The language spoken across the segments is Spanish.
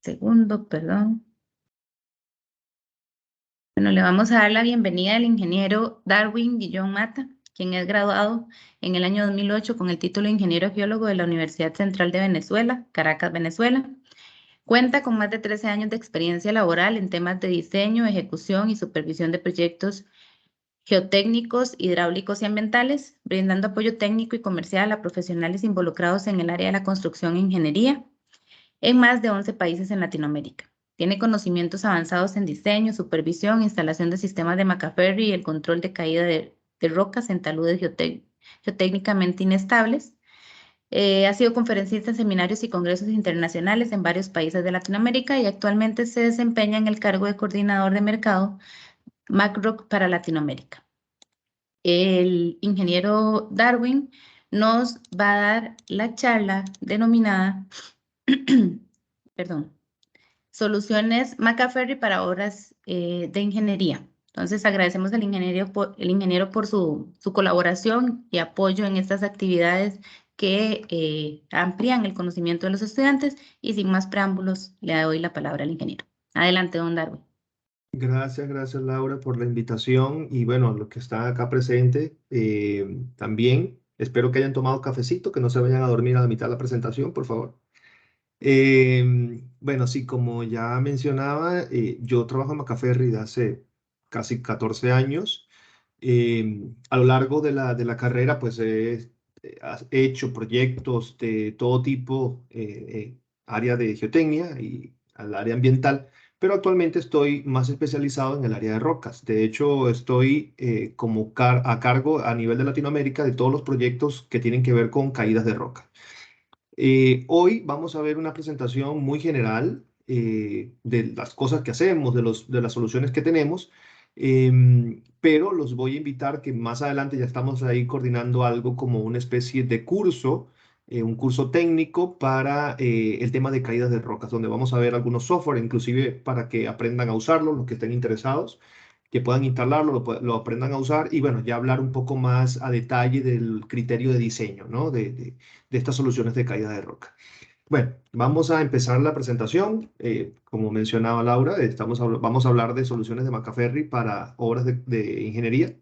Segundo, perdón. Bueno, le vamos a dar la bienvenida al ingeniero Darwin Guillón Mata, quien es graduado en el año 2008 con el título de ingeniero geólogo de la Universidad Central de Venezuela, Caracas, Venezuela. Cuenta con más de 13 años de experiencia laboral en temas de diseño, ejecución y supervisión de proyectos geotécnicos, hidráulicos y ambientales, brindando apoyo técnico y comercial a profesionales involucrados en el área de la construcción e ingeniería en más de 11 países en Latinoamérica. Tiene conocimientos avanzados en diseño, supervisión, instalación de sistemas de Macaferri y el control de caída de rocas en taludes geotécnicamente inestables. Ha sido conferencista en seminarios y congresos internacionales en varios países de Latinoamérica y actualmente se desempeña en el cargo de coordinador de mercado MacRock para Latinoamérica. El ingeniero Darwin nos va a dar la charla denominada, perdón, Soluciones Macaferri para obras de ingeniería. Entonces, agradecemos al ingeniero por su colaboración y apoyo en estas actividades que amplían el conocimiento de los estudiantes. Y sin más preámbulos, le doy la palabra al ingeniero. Adelante, don Darwin. Gracias Laura por la invitación y bueno, los que están acá presentes también. Espero que hayan tomado cafecito, que no se vayan a dormir a la mitad de la presentación, por favor. Bueno, sí, como ya mencionaba, yo trabajo en Macaferri desde hace casi 14 años. A lo largo de la carrera, pues he hecho proyectos de todo tipo, área de geotecnia y al área ambiental, pero actualmente estoy más especializado en el área de rocas. De hecho, estoy a cargo a nivel de Latinoamérica de todos los proyectos que tienen que ver con caídas de roca. Hoy vamos a ver una presentación muy general de las cosas que hacemos, de las soluciones que tenemos, pero los voy a invitar que más adelante ya estamos ahí coordinando algo como una especie de curso, un curso técnico para el tema de caídas de rocas, donde vamos a ver algunos software, inclusive para que aprendan a usarlo, los que estén interesados, que puedan instalarlo, lo aprendan a usar y bueno, ya hablar un poco más a detalle del criterio de diseño, ¿no? De estas soluciones de caída de roca. Bueno, vamos a empezar la presentación. Como mencionaba Laura, vamos a hablar de soluciones de Macaferri para obras de ingeniería.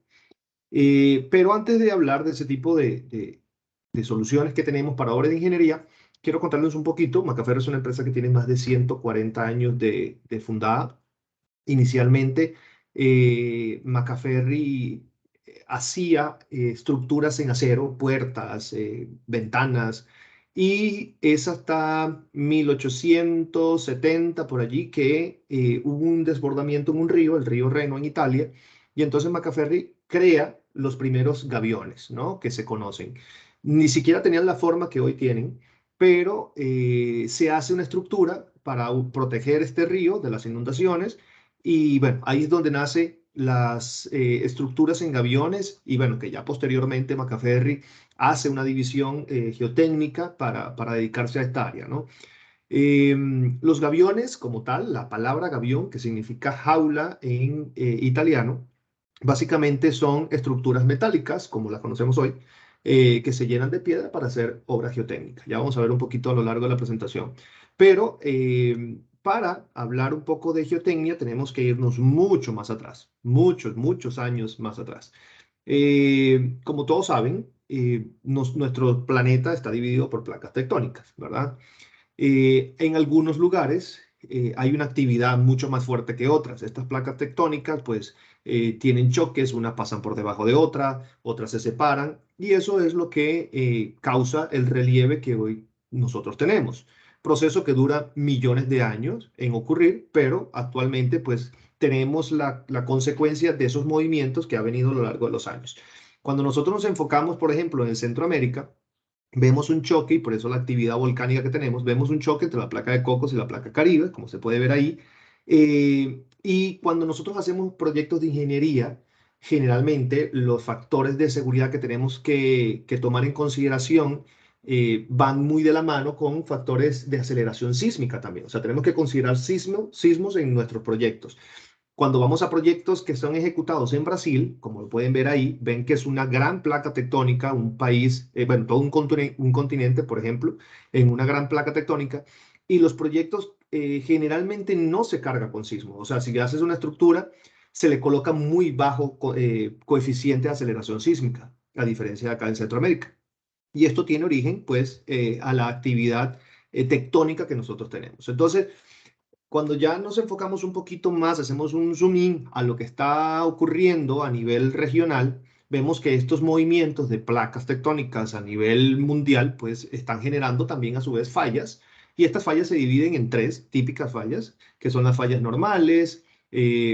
Pero antes de hablar de ese tipo de soluciones que tenemos para obras de ingeniería, quiero contarles un poquito. Macaferri es una empresa que tiene más de 140 años de fundada. Inicialmente, Macaferri hacía estructuras en acero, puertas, ventanas, y es hasta 1870 por allí que hubo un desbordamiento en un río, el río Reno en Italia, y entonces Macaferri crea los primeros gaviones, ¿no? Que se conocen. Ni siquiera tenían la forma que hoy tienen, pero se hace una estructura para proteger este río de las inundaciones y bueno, ahí es donde nace las estructuras en gaviones y bueno, que ya posteriormente Macaferri hace una división geotécnica para dedicarse a esta área, ¿no? Los gaviones como tal, la palabra gavión, que significa jaula en italiano, básicamente son estructuras metálicas, como las conocemos hoy, que se llenan de piedra para hacer obra geotécnica. Ya vamos a ver un poquito a lo largo de la presentación. Pero para hablar un poco de geotecnia tenemos que irnos mucho más atrás, muchos años más atrás. Como todos saben, nuestro planeta está dividido por placas tectónicas, ¿verdad? En algunos lugares hay una actividad mucho más fuerte que otras. Estas placas tectónicas pues tienen choques, unas pasan por debajo de otra, otras se separan y eso es lo que causa el relieve que hoy nosotros tenemos. Proceso que dura millones de años en ocurrir, pero actualmente pues tenemos la consecuencia de esos movimientos que ha venido a lo largo de los años. Cuando nosotros nos enfocamos, por ejemplo, en Centroamérica, vemos un choque, y por eso la actividad volcánica que tenemos, vemos un choque entre la placa de Cocos y la placa Caribe, como se puede ver ahí. Y cuando nosotros hacemos proyectos de ingeniería, generalmente los factores de seguridad que tenemos que tomar en consideración van muy de la mano con factores de aceleración sísmica también. O sea, tenemos que considerar sismos en nuestros proyectos. Cuando vamos a proyectos que son ejecutados en Brasil, como lo pueden ver ahí, ven que es una gran placa tectónica, un país, bueno, todo un continente, por ejemplo, en una gran placa tectónica, y los proyectos generalmente no se carga con sismo. O sea, si haces una estructura, se le coloca muy bajo coeficiente de aceleración sísmica, a diferencia de acá en Centroamérica. Y esto tiene origen, pues, a la actividad tectónica que nosotros tenemos. Entonces, cuando ya nos enfocamos un poquito más, hacemos un zoom in a lo que está ocurriendo a nivel regional, vemos que estos movimientos de placas tectónicas a nivel mundial, pues, están generando también a su vez fallas. Y estas fallas se dividen en tres típicas fallas, que son las fallas normales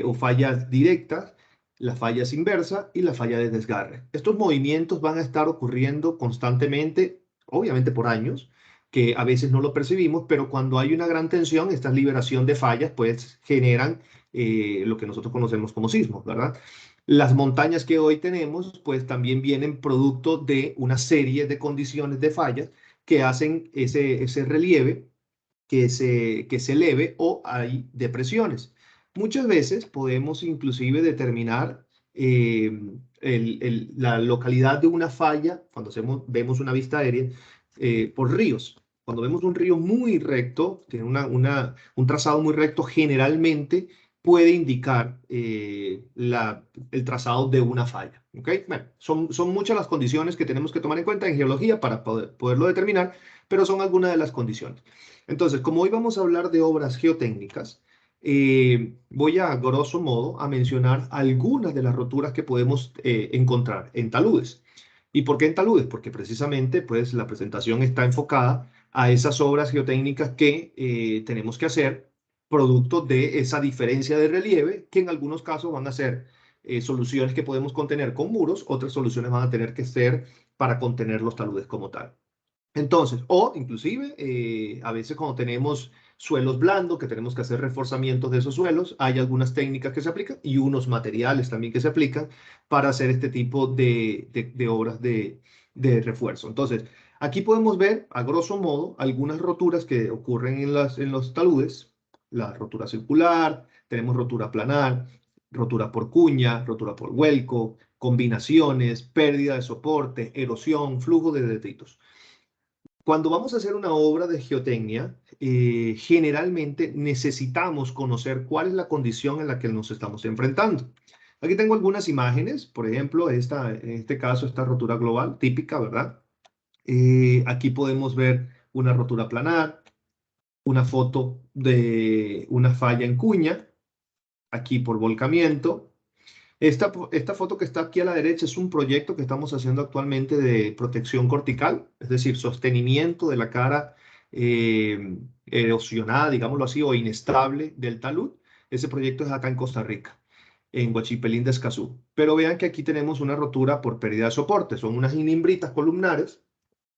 o fallas directas, las fallas inversas y la falla de desgarre. Estos movimientos van a estar ocurriendo constantemente, obviamente por años, que a veces no lo percibimos, pero cuando hay una gran tensión, esta liberación de fallas, pues generan lo que nosotros conocemos como sismos, ¿verdad? Las montañas que hoy tenemos, pues también vienen producto de una serie de condiciones de fallas que hacen ese relieve que se eleve o hay depresiones. Muchas veces podemos inclusive determinar la localidad de una falla cuando vemos una vista aérea por ríos. Cuando vemos un río muy recto, tiene un trazado muy recto, generalmente puede indicar el trazado de una falla. ¿Okay? Bueno, son muchas las condiciones que tenemos que tomar en cuenta en geología para poderlo determinar, pero son algunas de las condiciones. Entonces, como hoy vamos a hablar de obras geotécnicas, voy a grosso modo a mencionar algunas de las roturas que podemos encontrar en taludes. ¿Y por qué en taludes? Porque precisamente pues, la presentación está enfocada a esas obras geotécnicas que tenemos que hacer producto de esa diferencia de relieve, que en algunos casos van a ser soluciones que podemos contener con muros, otras soluciones van a tener que ser para contener los taludes como tal. Entonces, o inclusive, a veces cuando tenemos suelos blandos, que tenemos que hacer reforzamientos de esos suelos, hay algunas técnicas que se aplican y unos materiales también que se aplican para hacer este tipo de obras de refuerzo. Entonces, aquí podemos ver, a grosso modo, algunas roturas que ocurren en los taludes. La rotura circular, tenemos rotura planar, rotura por cuña, rotura por vuelco, combinaciones, pérdida de soporte, erosión, flujo de detritos. Cuando vamos a hacer una obra de geotecnia, generalmente necesitamos conocer cuál es la condición en la que nos estamos enfrentando. Aquí tengo algunas imágenes, por ejemplo, en este caso, esta rotura global típica, ¿verdad? Aquí podemos ver una rotura planar, una foto de una falla en cuña, aquí por volcamiento. Esta foto que está aquí a la derecha es un proyecto que estamos haciendo actualmente de protección cortical, es decir, sostenimiento de la cara erosionada, digámoslo así, o inestable del talud. Ese proyecto es acá en Costa Rica, en Huachipelín de Escazú. Pero vean que aquí tenemos una rotura por pérdida de soporte. Son unas inimbritas columnares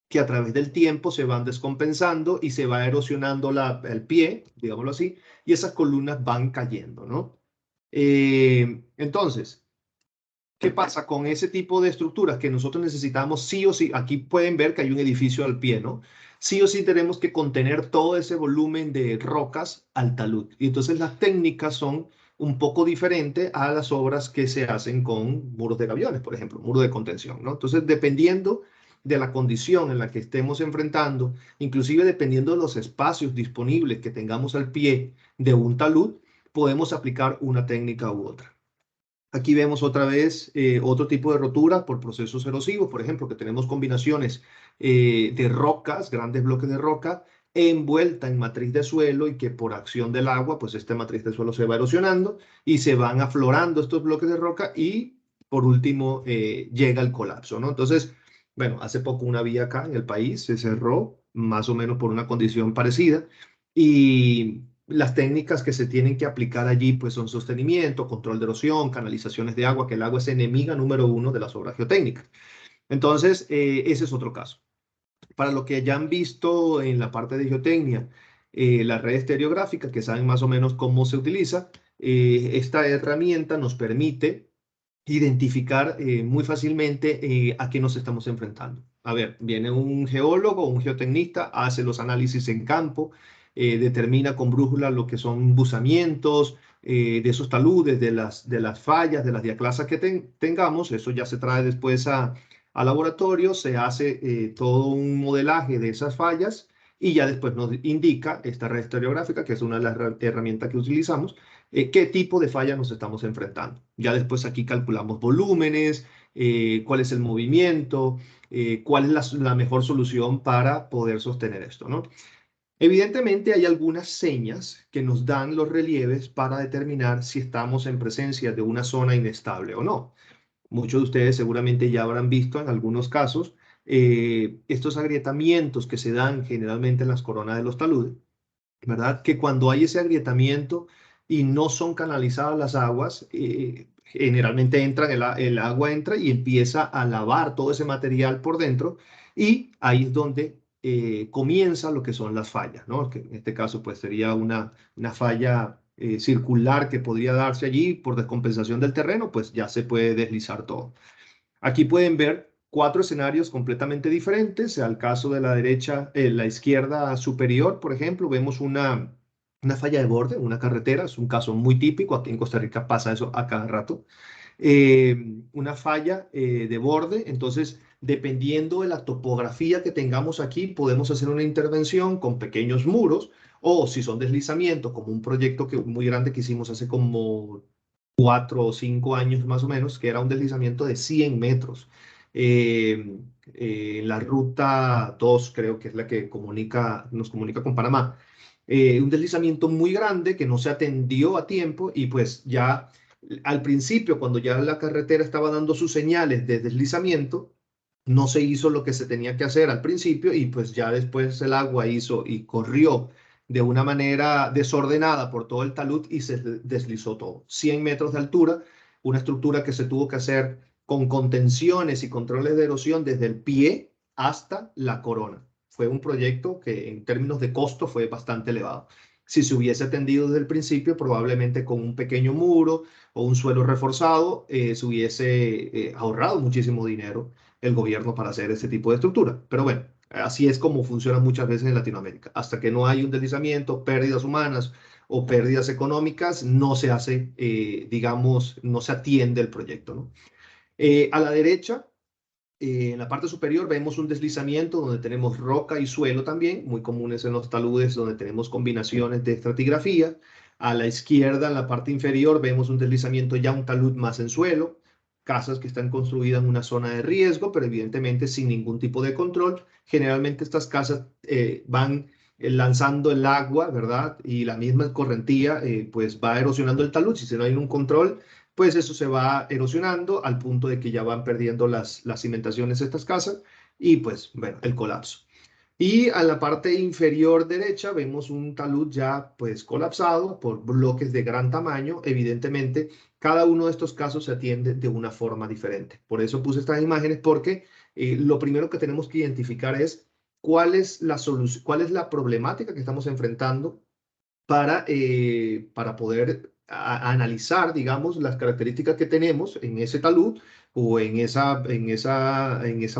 que a través del tiempo se van descompensando y se va erosionando el pie, digámoslo así, y esas columnas van cayendo, ¿no? Entonces, ¿qué pasa con ese tipo de estructuras que nosotros necesitamos sí o sí? Aquí pueden ver que hay un edificio al pie, ¿no? Sí o sí tenemos que contener todo ese volumen de rocas al talud. Y entonces las técnicas son un poco diferentes a las obras que se hacen con muros de gaviones, por ejemplo, muro de contención, ¿no? Entonces, dependiendo de la condición en la que estemos enfrentando, inclusive dependiendo de los espacios disponibles que tengamos al pie de un talud, podemos aplicar una técnica u otra. Aquí vemos otra vez otro tipo de rotura por procesos erosivos, por ejemplo, que tenemos combinaciones de rocas, grandes bloques de roca, envuelta en matriz de suelo y que por acción del agua, pues esta matriz de suelo se va erosionando y se van aflorando estos bloques de roca y por último llega el colapso, ¿no? Entonces, bueno, hace poco una vía acá en el país se cerró más o menos por una condición parecida y las técnicas que se tienen que aplicar allí pues son sostenimiento, control de erosión, canalizaciones de agua, que el agua es enemiga número uno de las obras geotécnicas. Entonces, ese es otro caso. Para lo que ya han visto en la parte de geotecnia, la red estereográfica, que saben más o menos cómo se utiliza, esta herramienta nos permite identificar muy fácilmente a qué nos estamos enfrentando. A ver, viene un geólogo, un geotecnista, hace los análisis en campo, determina con brújula lo que son buzamientos de esos taludes, de las fallas, de las diaclasas que tengamos. Eso ya se trae después a laboratorio, se hace todo un modelaje de esas fallas y ya después nos indica esta red estereográfica, que es una de las herramientas que utilizamos, qué tipo de falla nos estamos enfrentando. Ya después aquí calculamos volúmenes, cuál es el movimiento, cuál es la mejor solución para poder sostener esto, ¿no? Evidentemente hay algunas señas que nos dan los relieves para determinar si estamos en presencia de una zona inestable o no. Muchos de ustedes seguramente ya habrán visto en algunos casos estos agrietamientos que se dan generalmente en las coronas de los taludes, ¿verdad? Que cuando hay ese agrietamiento y no son canalizadas las aguas, generalmente el agua entra y empieza a lavar todo ese material por dentro y ahí es donde comienza lo que son las fallas, ¿no? Que en este caso pues sería una falla circular que podría darse allí por descompensación del terreno, pues ya se puede deslizar todo. Aquí pueden ver cuatro escenarios completamente diferentes. Al caso de la derecha, la izquierda superior, por ejemplo, vemos una falla de borde, una carretera. Es un caso muy típico. Aquí en Costa Rica pasa eso a cada rato. Una falla de borde. Entonces, dependiendo de la topografía que tengamos aquí, podemos hacer una intervención con pequeños muros o si son deslizamientos, como un proyecto muy grande que hicimos hace como 4 o 5 años más o menos, que era un deslizamiento de 100 metros. En la ruta 2 creo que es la que nos comunica con Panamá. Un deslizamiento muy grande que no se atendió a tiempo y pues ya al principio, cuando ya la carretera estaba dando sus señales de deslizamiento, no se hizo lo que se tenía que hacer al principio y pues ya después el agua hizo y corrió de una manera desordenada por todo el talud y se deslizó todo. 100 metros de altura, una estructura que se tuvo que hacer con contenciones y controles de erosión desde el pie hasta la corona. Fue un proyecto que en términos de costo fue bastante elevado. Si se hubiese atendido desde el principio, probablemente con un pequeño muro o un suelo reforzado, se hubiese ahorrado muchísimo dinero el gobierno para hacer ese tipo de estructura. Pero bueno, así es como funciona muchas veces en Latinoamérica. Hasta que no hay un deslizamiento, pérdidas humanas o pérdidas económicas, no se hace, digamos, no se atiende el proyecto, ¿no? A la derecha, en la parte superior, vemos un deslizamiento donde tenemos roca y suelo también, muy comunes en los taludes, donde tenemos combinaciones de estratigrafía. A la izquierda, en la parte inferior, vemos un deslizamiento ya un talud más en suelo, casas que están construidas en una zona de riesgo, pero evidentemente sin ningún tipo de control. Generalmente estas casas van lanzando el agua, ¿verdad? Y la misma correntía pues va erosionando el talud. Si no hay un control, pues eso se va erosionando al punto de que ya van perdiendo las cimentaciones de estas casas y pues bueno, el colapso. Y a la parte inferior derecha vemos un talud ya pues colapsado por bloques de gran tamaño. Evidentemente, cada uno de estos casos se atiende de una forma diferente. Por eso puse estas imágenes porque lo primero que tenemos que identificar es cuál es la solución, cuál es la problemática que estamos enfrentando para poder analizar, digamos, las características que tenemos en ese talud o en esa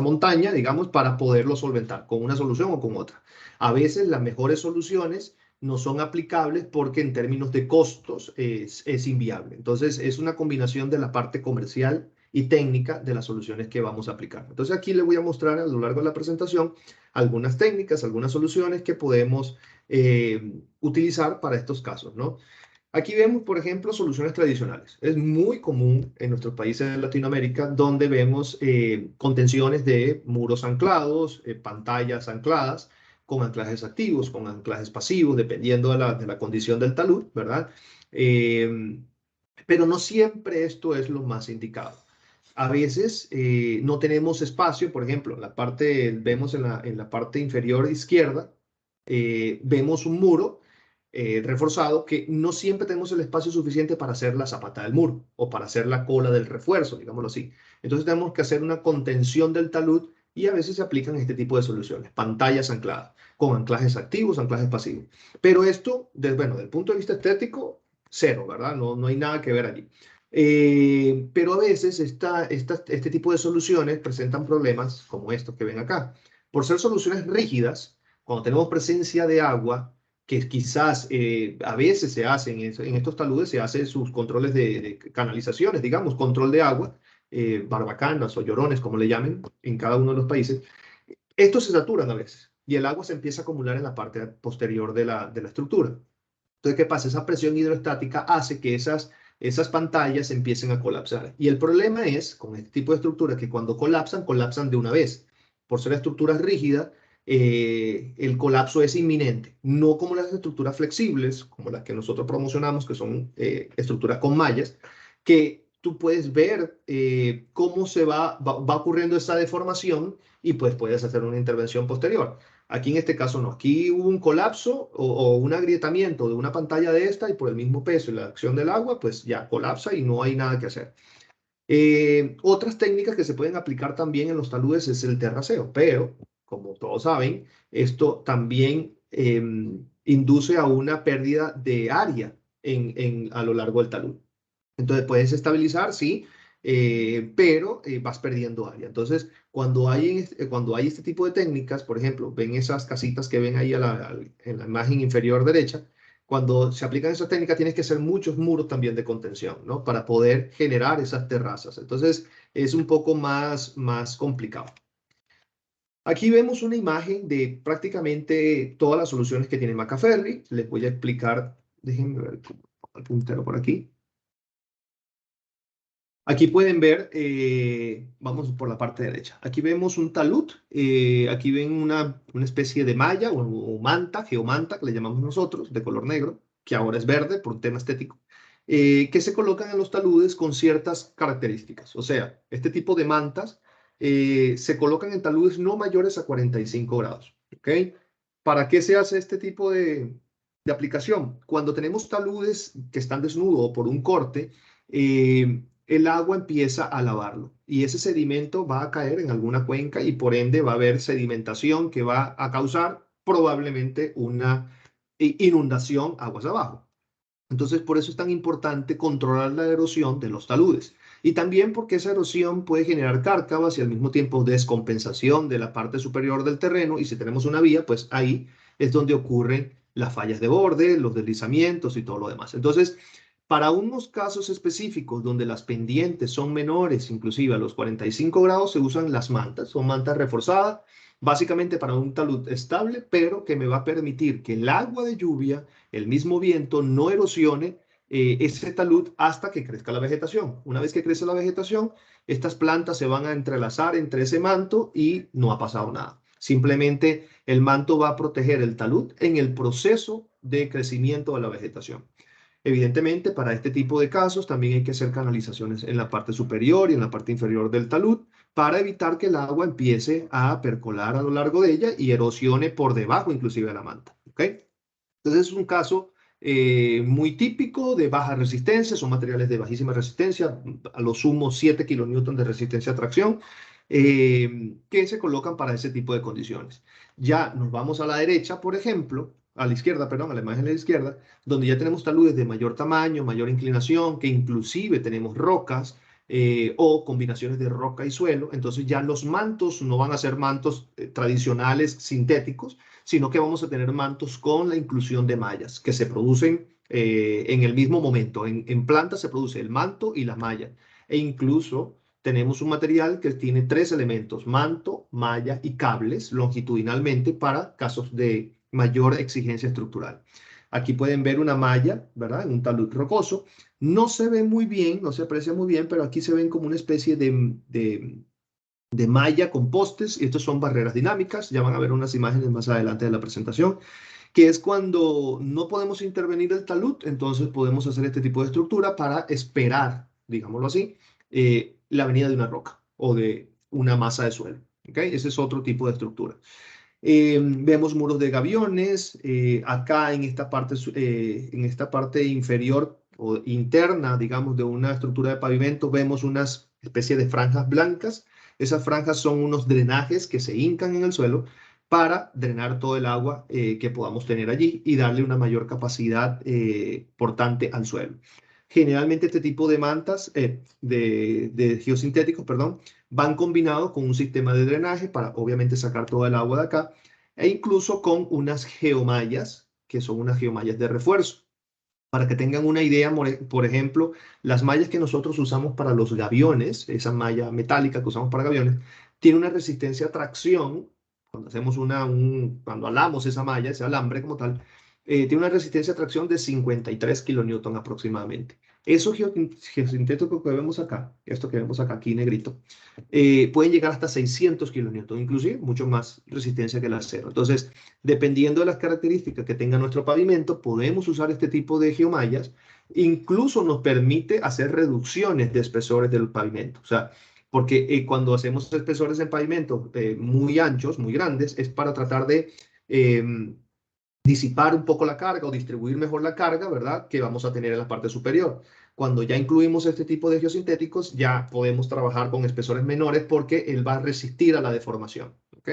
montaña, digamos, para poderlo solventar con una solución o con otra. A veces las mejores soluciones no son aplicables porque en términos de costos es inviable. Entonces, es una combinación de la parte comercial y técnica de las soluciones que vamos a aplicar. Entonces, aquí le voy a mostrar a lo largo de la presentación algunas técnicas, algunas soluciones que podemos utilizar para estos casos, ¿no? Aquí vemos, por ejemplo, soluciones tradicionales. Es muy común en nuestros países de Latinoamérica donde vemos contenciones de muros anclados, pantallas ancladas, con anclajes activos, con anclajes pasivos, dependiendo de la condición del talud, ¿verdad? Pero no siempre esto es lo más indicado. A veces no tenemos espacio, por ejemplo, vemos en la parte inferior izquierda, vemos un muro reforzado que no siempre tenemos el espacio suficiente para hacer la zapata del muro o para hacer la cola del refuerzo, digámoslo así. Entonces tenemos que hacer una contención del talud y a veces se aplican este tipo de soluciones, pantallas ancladas, con anclajes activos, anclajes pasivos. Pero esto, bueno, del punto de vista estético, cero, ¿verdad? No, no hay nada que ver allí. Pero a veces este tipo de soluciones presentan problemas como estos que ven acá. Por ser soluciones rígidas, cuando tenemos presencia de agua, que quizás a veces se hacen en estos taludes, se hacen sus controles de canalizaciones, digamos, control de agua, barbacanas o llorones, como le llamen, en cada uno de los países. Estos se saturan a veces. y el agua se empieza a acumular en la parte posterior de la estructura. Entonces, ¿qué pasa? Esa presión hidroestática hace que esas pantallas empiecen a colapsar. Y el problema es, con este tipo de estructuras, que cuando colapsan, colapsan de una vez. Por ser estructuras rígidas, el colapso es inminente. No como las estructuras flexibles, como las que nosotros promocionamos, que son estructuras con mallas, que tú puedes ver cómo va ocurriendo esa deformación y pues puedes hacer una intervención posterior. Aquí en este caso no. Aquí hubo un colapso o un agrietamiento de una pantalla de esta y por el mismo peso y la acción del agua, pues ya colapsa y no hay nada que hacer. Otras técnicas que se pueden aplicar también en los taludes es el terraceo, pero como todos saben, esto también induce a una pérdida de área a lo largo del talud. Entonces puedes estabilizar, sí, pero vas perdiendo área. Entonces, cuando hay este tipo de técnicas, por ejemplo, ven esas casitas que ven ahí en la imagen inferior derecha, cuando se aplican esas técnicas tienes que hacer muchos muros también de contención, ¿no? Para poder generar esas terrazas. Entonces, es un poco más complicado. Aquí vemos una imagen de prácticamente todas las soluciones que tiene Macaferri. Les voy a explicar, déjenme ver el puntero por aquí. Aquí pueden ver, vamos por la parte derecha, aquí vemos un talud, aquí ven una especie de malla o manta, geomanta, que le llamamos nosotros, de color negro, que ahora es verde por un tema estético, que se colocan en los taludes con ciertas características. O sea, este tipo de mantas se colocan en taludes no mayores a 45 grados. ¿Ok? ¿Para qué se hace este tipo de aplicación? Cuando tenemos taludes que están desnudos o por un corte, el agua empieza a lavarlo y ese sedimento va a caer en alguna cuenca y por ende va a haber sedimentación que va a causar probablemente una inundación aguas abajo. Entonces, por eso es tan importante controlar la erosión de los taludes. Y también porque esa erosión puede generar cárcavas y al mismo tiempo descompensación de la parte superior del terreno. Y si tenemos una vía, pues ahí es donde ocurren las fallas de borde, los deslizamientos y todo lo demás. Entonces, para unos casos específicos donde las pendientes son menores, inclusive a los 45 grados, se usan las mantas. Son mantas reforzadas, básicamente para un talud estable, pero que me va a permitir que el agua de lluvia, el mismo viento, no erosione ese talud hasta que crezca la vegetación. Una vez que crece la vegetación, estas plantas se van a entrelazar entre ese manto y no ha pasado nada. Simplemente el manto va a proteger el talud en el proceso de crecimiento de la vegetación. Evidentemente, para este tipo de casos también hay que hacer canalizaciones en la parte superior y en la parte inferior del talud para evitar que el agua empiece a percolar a lo largo de ella y erosione por debajo inclusive de la manta. ¿Ok? Entonces es un caso muy típico de baja resistencia, son materiales de bajísima resistencia, a lo sumo 7 kilonewton de resistencia a tracción, que se colocan para ese tipo de condiciones. Ya nos vamos a la derecha, por ejemplo, a la izquierda, perdón, a la imagen de la izquierda, donde ya tenemos taludes de mayor tamaño, mayor inclinación, que inclusive tenemos rocas o combinaciones de roca y suelo. Entonces ya los mantos no van a ser mantos tradicionales sintéticos, sino que vamos a tener mantos con la inclusión de mallas que se producen en el mismo momento. En planta se produce el manto y la malla. E incluso tenemos un material que tiene 3 elementos, manto, malla y cables longitudinalmente para casos de mayor exigencia estructural. Aquí pueden ver una malla, ¿verdad? En un talud rocoso. No se ve muy bien, no se aprecia muy bien, pero aquí se ven como una especie de malla con postes, y estos son barreras dinámicas, ya van a ver unas imágenes más adelante de la presentación, que es cuando no podemos intervenir el talud, entonces podemos hacer este tipo de estructura para esperar, digámoslo así, la venida de una roca o de una masa de suelo. ¿Okay? Ese es otro tipo de estructura. Vemos muros de gaviones, acá en esta parte inferior o interna, digamos, de una estructura de pavimento, vemos unas especie de franjas blancas. Esas franjas son unos drenajes que se hincan en el suelo para drenar todo el agua que podamos tener allí y darle una mayor capacidad portante al suelo. Generalmente este tipo de mantas, de geosintéticos, perdón, van combinados con un sistema de drenaje para obviamente sacar todo el agua de acá e incluso con unas geomallas, que son unas geomallas de refuerzo. Para que tengan una idea, por ejemplo, las mallas que nosotros usamos para los gaviones, esa malla metálica que usamos para gaviones, tiene una resistencia a tracción, cuando hacemos cuando alamos esa malla, ese alambre como tal, tiene una resistencia a tracción de 53 kilonewton aproximadamente. Eso geosintético que vemos acá, esto que vemos acá, aquí negrito, pueden llegar hasta 600 kilonewton, inclusive mucho más resistencia que el acero. Entonces, dependiendo de las características que tenga nuestro pavimento, podemos usar este tipo de geomallas. Incluso nos permite hacer reducciones de espesores del pavimento. O sea, porque cuando hacemos espesores en pavimento muy anchos, muy grandes, es para tratar de disipar un poco la carga o distribuir mejor la carga, ¿verdad? Que vamos a tener en la parte superior. Cuando ya incluimos este tipo de geosintéticos, ya podemos trabajar con espesores menores porque él va a resistir a la deformación, ¿ok?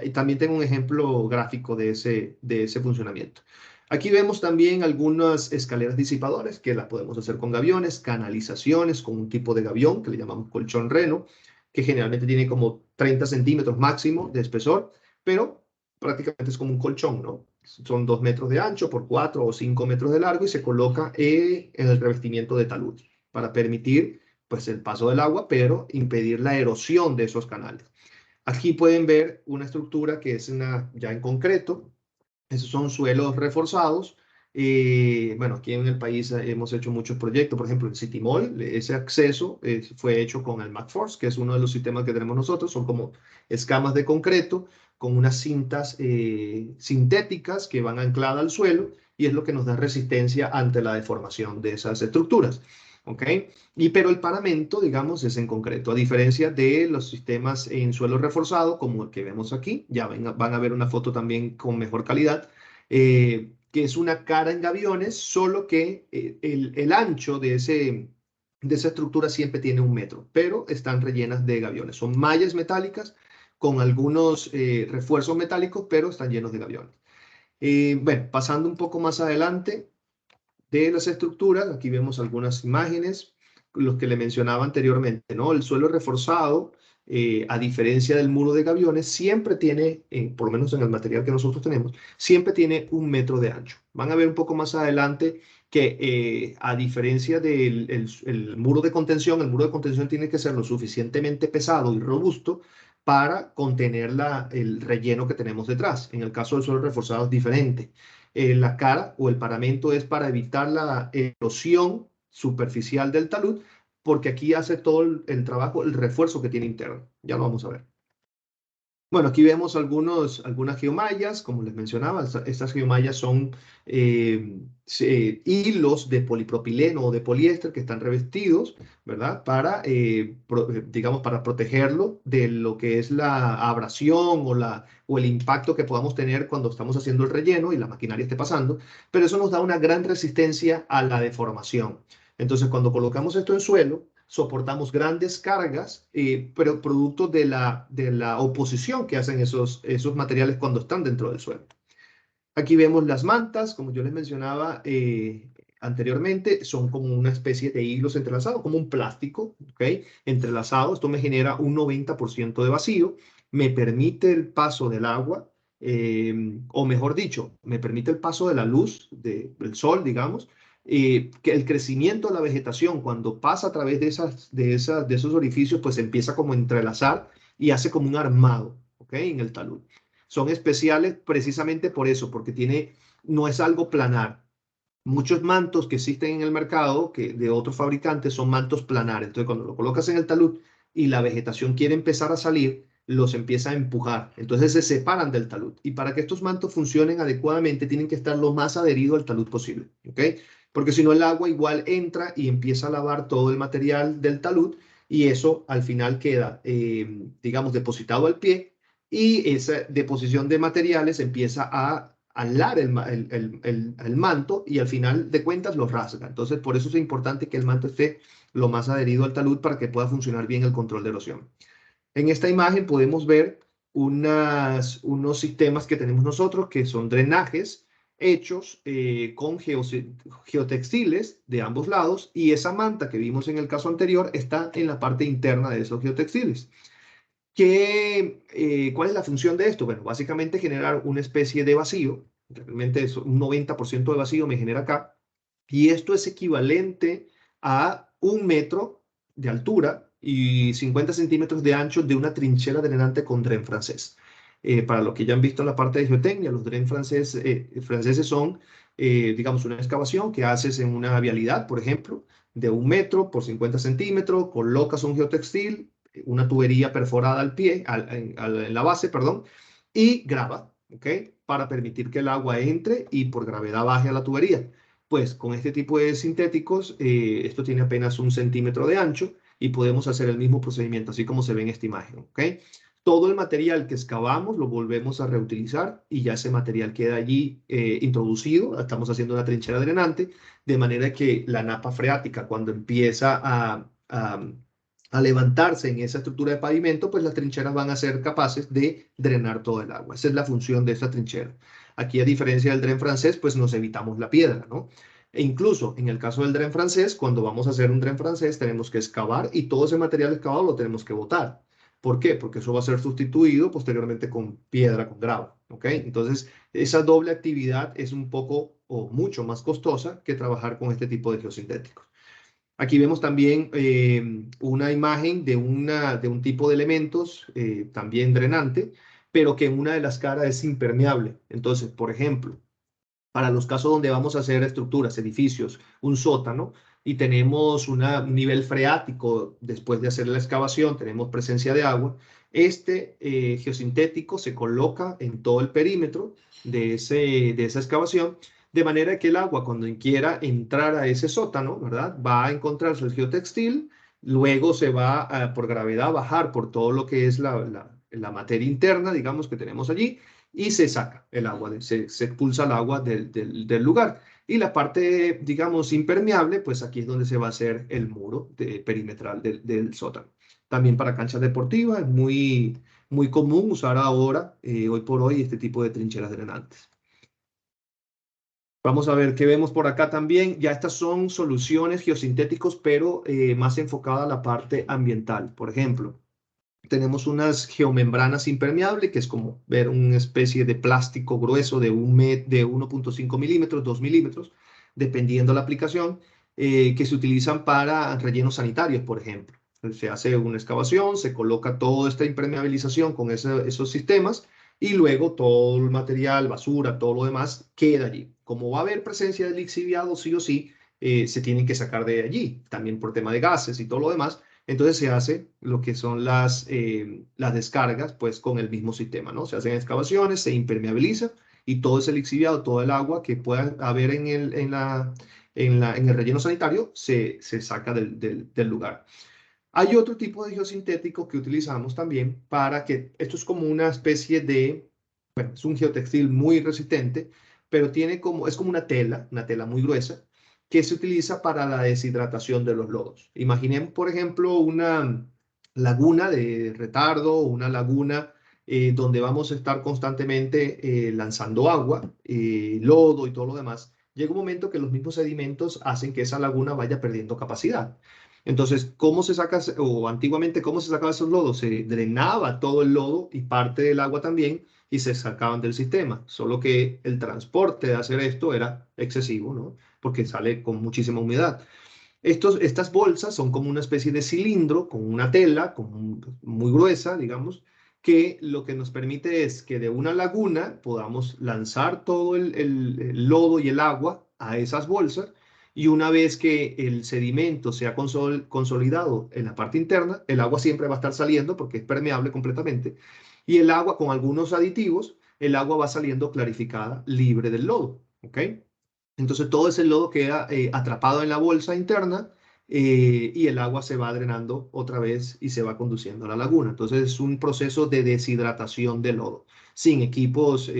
Y también tengo un ejemplo gráfico de ese funcionamiento. Aquí vemos también algunas escaleras disipadores que las podemos hacer con gaviones, canalizaciones con un tipo de gavión que le llamamos colchón reno, que generalmente tiene como 30 centímetros máximo de espesor, pero prácticamente es como un colchón, ¿no? Son 2 metros de ancho por 4 o 5 metros de largo y se coloca en el revestimiento de talud para permitir pues el paso del agua, pero impedir la erosión de esos canales. Aquí pueden ver una estructura que es ya en concreto. Esos son suelos reforzados. Bueno, aquí en el país hemos hecho muchos proyectos, por ejemplo, en City Mall, ese acceso fue hecho con el MacForce, que es uno de los sistemas que tenemos nosotros, son como escamas de concreto con unas cintas sintéticas que van ancladas al suelo y es lo que nos da resistencia ante la deformación de esas estructuras. ¿Ok? Pero el paramento, digamos, es en concreto, a diferencia de los sistemas en suelo reforzado, como el que vemos aquí, ya van a ver una foto también con mejor calidad, que es una cara en gaviones, solo que el ancho de esa estructura siempre tiene 1 metro, pero están rellenas de gaviones. Son mallas metálicas con algunos refuerzos metálicos, pero están llenos de gaviones. Bueno, pasando un poco más adelante, de las estructuras, aquí vemos algunas imágenes, los que le mencionaba anteriormente, ¿no? El suelo reforzado, a diferencia del muro de gaviones, siempre tiene, por lo menos en el material que nosotros tenemos, siempre tiene 1 metro de ancho. Van a ver un poco más adelante que a diferencia del el muro de contención, el muro de contención tiene que ser lo suficientemente pesado y robusto para contener el relleno que tenemos detrás. En el caso del suelo reforzado es diferente. La cara o el paramento es para evitar la erosión superficial del talud, porque aquí hace todo el trabajo, el refuerzo que tiene interno. Ya lo vamos a ver. Bueno, aquí vemos algunas geomallas, como les mencionaba, estas geomallas son hilos de polipropileno o de poliéster que están revestidos, ¿verdad? Para, digamos, para protegerlo de lo que es la abrasión o el impacto que podamos tener cuando estamos haciendo el relleno y la maquinaria esté pasando, pero eso nos da una gran resistencia a la deformación. Entonces, cuando colocamos esto en suelo, soportamos grandes cargas, pero producto de la oposición que hacen esos materiales cuando están dentro del suelo. Aquí vemos las mantas, como yo les mencionaba anteriormente, son como una especie de hilos entrelazados, como un plástico, ¿ok? Entrelazado. Esto me genera un 90% de vacío, me permite el paso del agua, o mejor dicho, me permite el paso de la luz del sol, digamos, que el crecimiento de la vegetación cuando pasa a través de esos orificios, pues empieza como a entrelazar y hace como un armado, ¿ok? En el talud. Son especiales precisamente por eso, porque no es algo planar. Muchos mantos que existen en el mercado de otros fabricantes son mantos planares. Entonces, cuando lo colocas en el talud y la vegetación quiere empezar a salir, los empieza a empujar. Entonces se separan del talud. Y para que estos mantos funcionen adecuadamente, tienen que estar lo más adherido al talud posible. ¿Ok? Porque si no, el agua igual entra y empieza a lavar todo el material del talud y eso al final queda, digamos, depositado al pie y esa deposición de materiales empieza a alar el manto y al final de cuentas lo rasga. Entonces, por eso es importante que el manto esté lo más adherido al talud para que pueda funcionar bien el control de erosión. En esta imagen podemos ver unos sistemas que tenemos nosotros que son drenajes hechos con geotextiles de ambos lados y esa manta que vimos en el caso anterior está en la parte interna de esos geotextiles. ¿Cuál es la función de esto? Bueno, básicamente generar una especie de vacío, realmente es un 90% de vacío me genera acá, y esto es equivalente a 1 metro de altura y 50 centímetros de ancho de una trinchera drenante con dren francés. Para lo que ya han visto en la parte de geotecnia, los drenes franceses son, digamos, una excavación que haces en una vialidad, por ejemplo, de 1 metro por 50 centímetros, colocas un geotextil, una tubería perforada al pie, en la base, perdón, y graba, ¿ok? Para permitir que el agua entre y por gravedad baje a la tubería. Pues con este tipo de sintéticos, esto tiene apenas 1 centímetro de ancho y podemos hacer el mismo procedimiento, así como se ve en esta imagen, ¿ok? Todo el material que excavamos lo volvemos a reutilizar y ya ese material queda allí introducido. Estamos haciendo una trinchera drenante, de manera que la napa freática, cuando empieza a levantarse en esa estructura de pavimento, pues las trincheras van a ser capaces de drenar todo el agua. Esa es la función de esta trinchera. Aquí, a diferencia del dren francés, pues nos evitamos la piedra, ¿no? E incluso en el caso del dren francés, cuando vamos a hacer un dren francés, tenemos que excavar y todo ese material excavado lo tenemos que botar. ¿Por qué? Porque eso va a ser sustituido posteriormente con piedra, con grava, ¿ok? Entonces, esa doble actividad es un poco o mucho más costosa que trabajar con este tipo de geosintéticos. Aquí vemos también una imagen de un tipo de elementos también drenante, pero que en una de las caras es impermeable. Entonces, por ejemplo, para los casos donde vamos a hacer estructuras, edificios, un sótano, y tenemos un nivel freático después de hacer la excavación, tenemos presencia de agua, este geosintético se coloca en todo el perímetro de esa excavación, de manera que el agua, cuando quiera entrar a ese sótano, ¿verdad? Va a encontrarse el geotextil, luego se va por gravedad a bajar por todo lo que es la materia interna, digamos, que tenemos allí, y se saca el agua, se expulsa el agua del lugar. Y la parte, digamos, impermeable, pues aquí es donde se va a hacer el muro perimetral del sótano. También para canchas deportivas es muy común usar ahora, hoy por hoy, este tipo de trincheras drenantes. Vamos a ver qué vemos por acá también. Ya estas son soluciones geosintéticos, pero más enfocada a la parte ambiental. Por ejemplo, tenemos unas geomembranas impermeables, que es como ver una especie de plástico grueso de 1.5 milímetros, 2 milímetros, dependiendo la aplicación, que se utilizan para rellenos sanitarios, por ejemplo. Se hace una excavación, se coloca toda esta impermeabilización con esos sistemas y luego todo el material, basura, todo lo demás queda allí. Como va a haber presencia de lixiviado, sí o sí, se tienen que sacar de allí, también por tema de gases y todo lo demás. Entonces se hace lo que son las descargas, pues con el mismo sistema, ¿no? Se hacen excavaciones, se impermeabiliza y todo ese lixiviado, todo el agua que pueda haber en el relleno sanitario se saca del lugar. Hay otro tipo de geosintético que utilizamos también para que esto es como una especie de, bueno, es un geotextil muy resistente, pero es como una tela muy gruesa, que se utiliza para la deshidratación de los lodos. Imaginemos, por ejemplo, una laguna de retardo o una laguna donde vamos a estar constantemente lanzando agua, lodo y todo lo demás. Llega un momento que los mismos sedimentos hacen que esa laguna vaya perdiendo capacidad. Entonces, ¿cómo se saca, o antiguamente, cómo se sacaba esos lodos? Se drenaba todo el lodo y parte del agua también y se sacaban del sistema. Solo que el transporte de hacer esto era excesivo, ¿no? Porque sale con muchísima humedad. Estas bolsas son como una especie de cilindro con una tela muy gruesa, digamos, que lo que nos permite es que de una laguna podamos lanzar todo el lodo y el agua a esas bolsas y una vez que el sedimento se ha consolidado en la parte interna, el agua siempre va a estar saliendo porque es permeable completamente y el agua con algunos aditivos, el agua va saliendo clarificada, libre del lodo, ¿ok? Entonces todo ese lodo queda atrapado en la bolsa interna y el agua se va drenando otra vez y se va conduciendo a la laguna. Entonces es un proceso de deshidratación del lodo, sin equipos,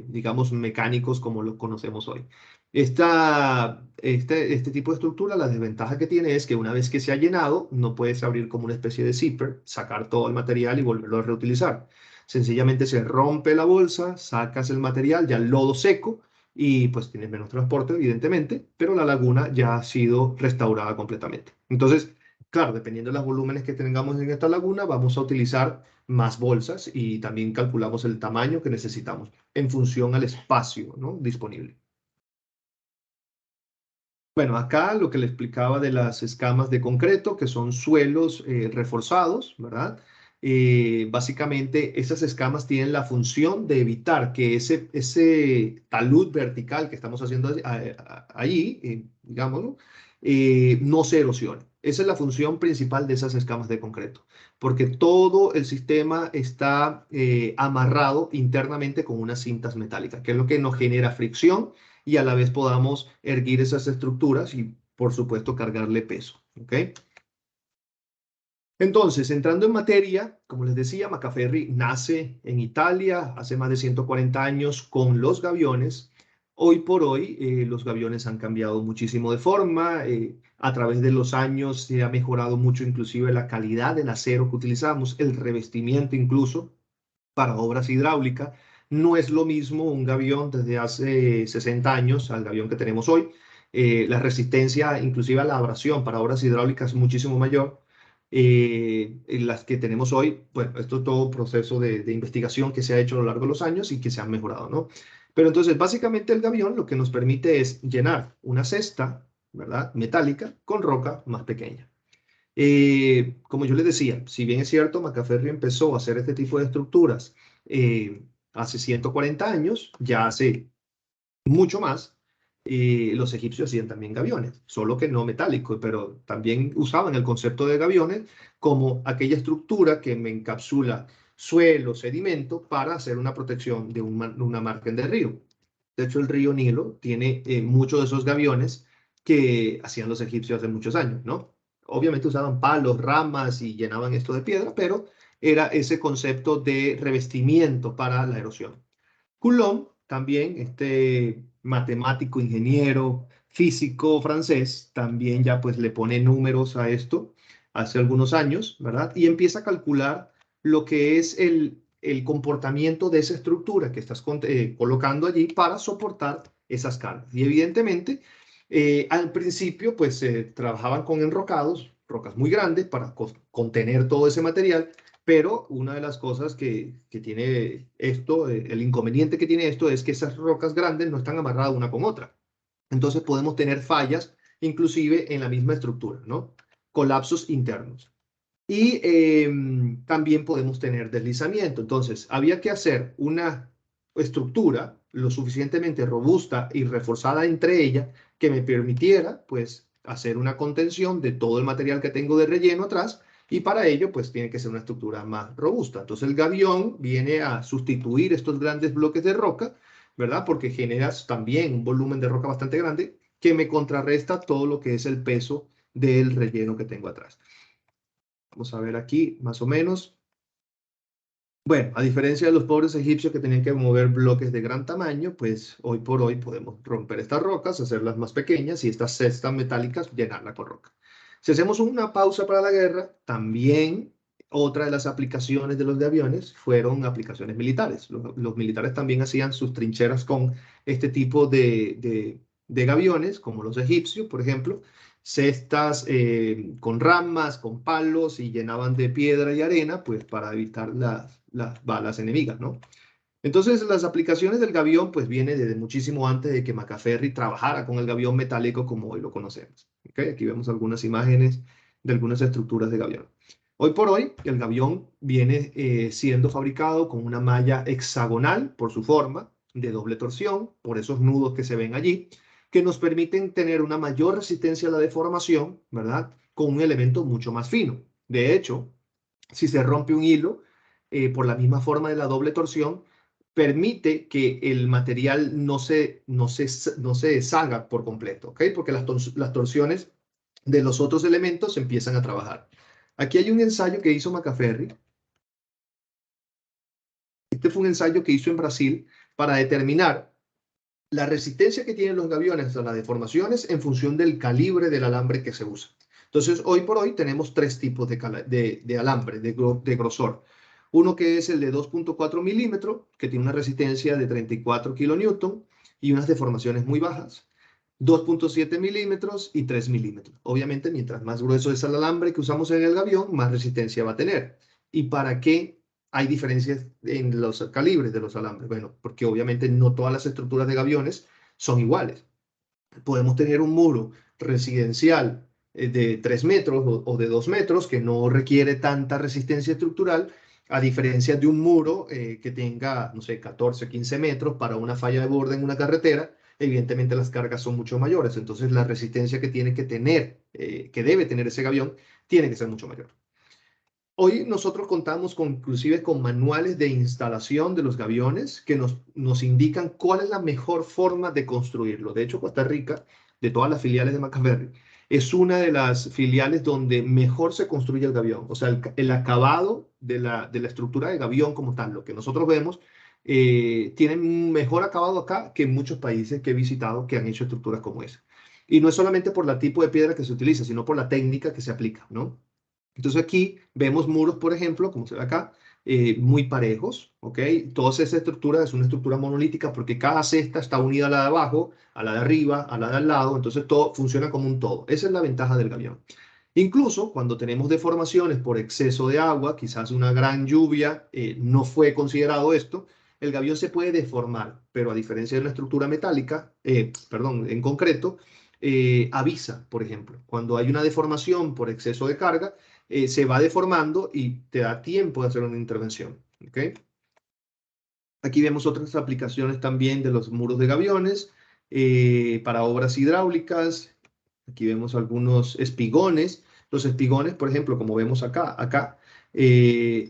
digamos, mecánicos como los conocemos hoy. Este tipo de estructura, la desventaja que tiene es que una vez que se ha llenado, no puedes abrir como una especie de zipper, sacar todo el material y volverlo a reutilizar. Sencillamente se rompe la bolsa, sacas el material, ya el lodo seco, y pues tienes menos transporte, evidentemente, pero la laguna ya ha sido restaurada completamente. Entonces, claro, dependiendo de los volúmenes que tengamos en esta laguna, vamos a utilizar más bolsas y también calculamos el tamaño que necesitamos en función al espacio, ¿no?, disponible. Bueno, acá lo que le explicaba de las escamas de concreto, que son suelos reforzados, ¿verdad? básicamente esas escamas tienen la función de evitar que ese talud vertical que estamos haciendo allí, digámoslo, no se erosione. Esa es la función principal de esas escamas de concreto, porque todo el sistema está amarrado internamente con unas cintas metálicas, que es lo que nos genera fricción y a la vez podamos erguir esas estructuras y, por supuesto, cargarle peso. ¿Ok? Entonces, entrando en materia, como les decía, Macaferri nace en Italia hace más de 140 años con los gaviones. Hoy por hoy, los gaviones han cambiado muchísimo de forma. A través de los años se ha mejorado mucho inclusive la calidad del acero que utilizamos, el revestimiento incluso para obras hidráulicas. No es lo mismo un gavión desde hace 60 años al gavión que tenemos hoy. La resistencia inclusive a la abrasión para obras hidráulicas es muchísimo mayor. En las que tenemos hoy, bueno, esto es todo un proceso de investigación que se ha hecho a lo largo de los años y que se han mejorado, ¿no? Pero entonces, básicamente el gavión lo que nos permite es llenar una cesta, ¿verdad? Metálica con roca más pequeña. Como yo les decía, si bien es cierto, Macaferri empezó a hacer este tipo de estructuras hace 140 años, ya hace mucho más, los egipcios hacían también gaviones, solo que no metálicos, pero también usaban el concepto de gaviones como aquella estructura que me encapsula suelo, sedimento, para hacer una protección de una margen de río. De hecho, el río Nilo tiene muchos de esos gaviones que hacían los egipcios hace muchos años, ¿no? Obviamente usaban palos, ramas y llenaban esto de piedra, pero era ese concepto de revestimiento para la erosión. Coulomb, también este matemático, ingeniero, físico francés, también ya pues le pone números a esto hace algunos años, ¿verdad? Y empieza a calcular lo que es el comportamiento de esa estructura que estás colocando allí para soportar esas cargas. Y evidentemente, al principio pues trabajaban con enrocados, rocas muy grandes para contener todo ese material, pero una de las cosas que tiene esto, el inconveniente que tiene esto es que esas rocas grandes no están amarradas una con otra. Entonces podemos tener fallas inclusive en la misma estructura, ¿no? Colapsos internos. Y también podemos tener deslizamiento. Entonces, había que hacer una estructura lo suficientemente robusta y reforzada entre ellas que me permitiera, pues, hacer una contención de todo el material que tengo de relleno atrás. Y para ello, pues, tiene que ser una estructura más robusta. Entonces, el gavión viene a sustituir estos grandes bloques de roca, ¿verdad? Porque generas también un volumen de roca bastante grande que me contrarresta todo lo que es el peso del relleno que tengo atrás. Vamos a ver aquí, más o menos. Bueno, a diferencia de los pobres egipcios que tenían que mover bloques de gran tamaño, pues hoy por hoy podemos romper estas rocas, hacerlas más pequeñas y estas cestas metálicas llenarlas con roca. Si hacemos una pausa para la guerra, también otra de las aplicaciones de los de aviones fueron aplicaciones militares. Los militares también hacían sus trincheras con este tipo de gaviones, como los egipcios, por ejemplo, cestas con ramas, con palos y llenaban de piedra y arena, pues para evitar las balas enemigas, ¿no? Entonces, las aplicaciones del gavión, pues viene desde muchísimo antes de que Macaferri trabajara con el gavión metálico como hoy lo conocemos. ¿Okay? Aquí vemos algunas imágenes de algunas estructuras de gavión. Hoy por hoy, el gavión viene siendo fabricado con una malla hexagonal por su forma, de doble torsión, por esos nudos que se ven allí, que nos permiten tener una mayor resistencia a la deformación, ¿verdad? Con un elemento mucho más fino. De hecho, si se rompe un hilo, por la misma forma de la doble torsión, permite que el material no se deshaga por completo, ¿ok? Porque las torsiones de los otros elementos empiezan a trabajar. Aquí hay un ensayo que hizo Macaferri. Este fue un ensayo que hizo en Brasil para determinar la resistencia que tienen los gaviones a las deformaciones en función del calibre del alambre que se usa. Entonces, hoy por hoy tenemos tres tipos de alambre, de grosor. Uno que es el de 2.4 milímetros, que tiene una resistencia de 34 kilonewton y unas deformaciones muy bajas. 2.7 milímetros y 3 milímetros. Obviamente, mientras más grueso es el alambre que usamos en el gavión, más resistencia va a tener. ¿Y para qué hay diferencias en los calibres de los alambres? Bueno, porque obviamente no todas las estructuras de gaviones son iguales. Podemos tener un muro residencial de 3 metros o de 2 metros, que no requiere tanta resistencia estructural, a diferencia de un muro que tenga, no sé, 14, 15 metros para una falla de borde en una carretera. Evidentemente las cargas son mucho mayores, entonces la resistencia que tiene que tener, que debe tener ese gavión, tiene que ser mucho mayor. Hoy nosotros contamos inclusive con manuales de instalación de los gaviones que nos indican cuál es la mejor forma de construirlo. De hecho, Costa Rica, de todas las filiales de Macaferri, es una de las filiales donde mejor se construye el gavión. O sea, el acabado de la estructura de gavión como tal, lo que nosotros vemos, tiene un mejor acabado acá que en muchos países que he visitado que han hecho estructuras como esa. Y no es solamente por la tipo de piedra que se utiliza, sino por la técnica que se aplica, ¿no? Entonces aquí vemos muros, por ejemplo, como se ve acá, muy parejos, ¿ok? Toda esa estructura es una estructura monolítica porque cada cesta está unida a la de abajo, a la de arriba, a la de al lado, entonces todo funciona como un todo. Esa es la ventaja del gavión. Incluso cuando tenemos deformaciones por exceso de agua, quizás una gran lluvia, no fue considerado esto, el gavión se puede deformar, pero a diferencia de la estructura metálica, perdón, en concreto, avisa, por ejemplo, cuando hay una deformación por exceso de carga, se va deformando y te da tiempo de hacer una intervención. ¿Okay? Aquí vemos otras aplicaciones también de los muros de gaviones para obras hidráulicas. Aquí vemos algunos espigones. Los espigones, por ejemplo, como vemos acá,